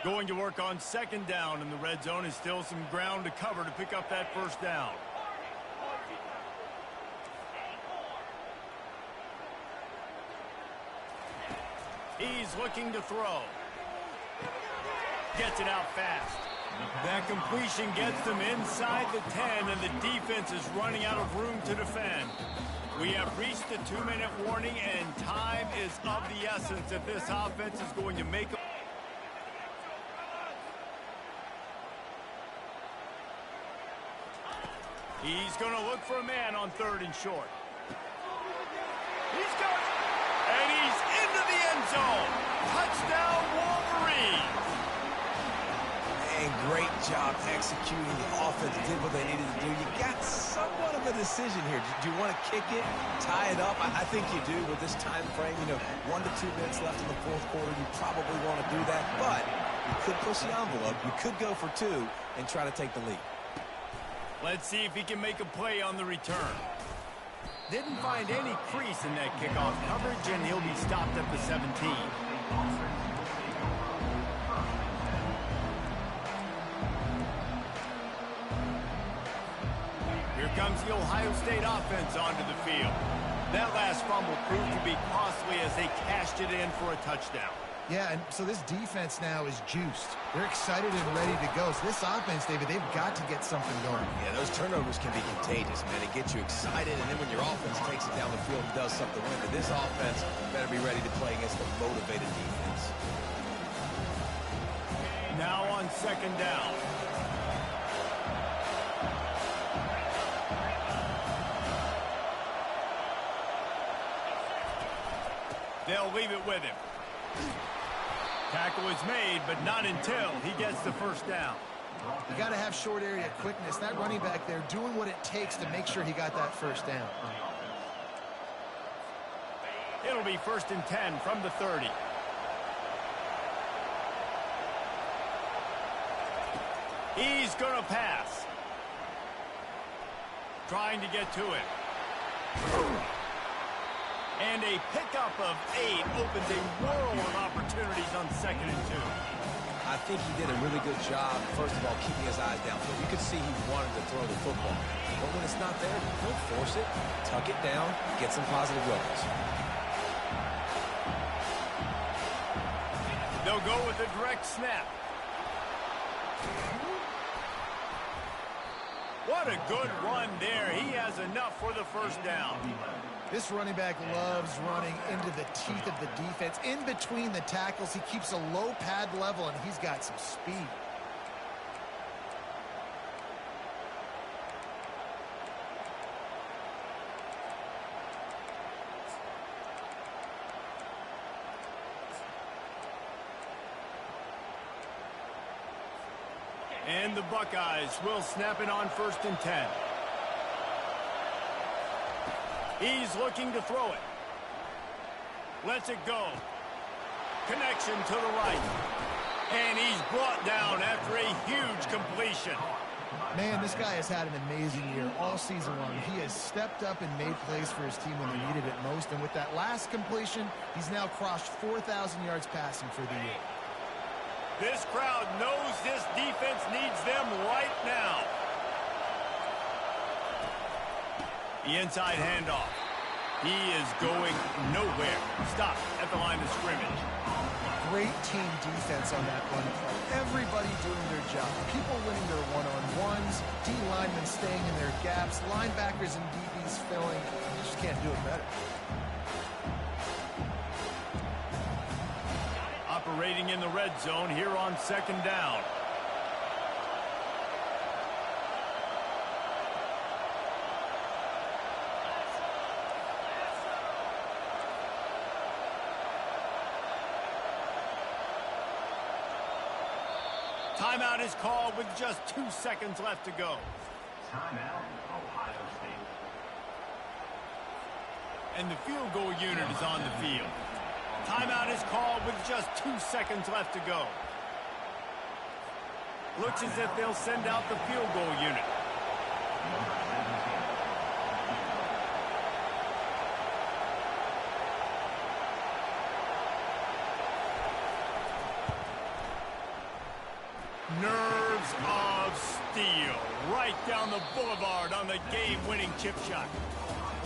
Going to work on second down in the red zone, is still some ground to cover to pick up that first down. He's looking to throw. Gets it out fast. That completion gets them inside the 10, and the defense is running out of room to defend. We have reached the 2-minute warning, and time is of the essence if this offense is going to make a... He's going to look for a man on third and short. He's got it. And he's into the end zone. Touchdown, Wolverines. And great job executing. The offense did what they needed to do. You got somewhat of a decision here. Do you want to kick it, tie it up? I think you do with this time frame. 1 to 2 minutes left in the fourth quarter. You probably want to do that, but you could push the envelope. You could go for 2 and try to take the lead. Let's see if he can make a play on the return. Didn't find any crease in that kickoff coverage, and he'll be stopped at the 17. Here comes the Ohio State offense onto the field. That last fumble proved to be costly as they cashed it in for a touchdown. Yeah, and so this defense now is juiced. They're excited and ready to go. So this offense, David, they've got to get something going. Yeah, those turnovers can be contagious, man. It gets you excited, and then when your offense takes it down the field and does something with it, this offense better be ready to play against a motivated defense. Now on second down. They'll leave it with him. Tackle is made, but not until he gets the first down. You got to have short area quickness. That running back there doing what it takes to make sure he got that first down. It'll be 1st and 10 from the 30. He's going to pass. Trying to get to it. And a pickup of 8 opens a world of opportunities on 2nd and 2. I think he did a really good job, first of all, keeping his eyes downfield. You could see he wanted to throw the football. But when it's not there, don't force it. Tuck it down, get some positive yards. They'll go with a direct snap. What a good run there. He has enough for the first down. This running back loves running into the teeth of the defense. In between the tackles, he keeps a low pad level, and he's got some speed. And the Buckeyes will snap it on 1st and 10. He's looking to throw it. Lets it go. Connection to the right. And he's brought down after a huge completion. Man, this guy has had an amazing year all season long. He has stepped up and made plays for his team when they needed it most. And with that last completion, he's now crossed 4,000 yards passing for the year. This crowd knows this defense needs them right now. The inside handoff. He is going nowhere. Stop at the line of scrimmage. Great team defense on that run play. Everybody doing their job. People winning their one-on-ones. D linemen staying in their gaps. Linebackers and DBs filling. You just can't do it better. Operating in the red zone here on 2nd down. Timeout is called with just 2 seconds left to go. Timeout, Ohio State. And the field goal unit is on the field. Timeout is called with just 2 seconds left to go. Looks as if they'll send out the field goal unit. Nerves of steel right down the boulevard on the game-winning chip shot.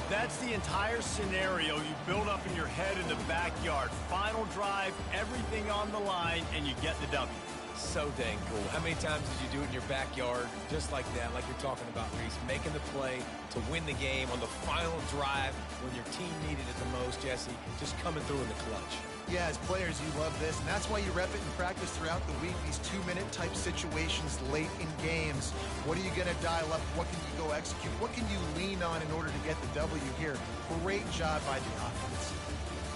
That's the entire scenario you build up in your head in the backyard. Final drive, everything on the line, and you get the W. So dang cool. How many times did you do it in your backyard just like that, like you're talking about, Reese, making the play to win the game on the final drive when your team needed it the most, Jesse, just coming through in the clutch. Yeah, as players, you love this, and that's why you rep it in practice throughout the week, these 2-minute type situations late in games. What are you going to dial up? What can you go execute? What can you lean on in order to get the W here? Great job by the offense.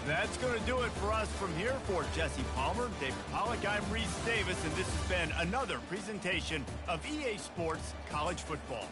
That's going to do it for us from here. For Jesse Palmer, David Pollack, I'm Reese Davis, and this has been another presentation of EA Sports College Football.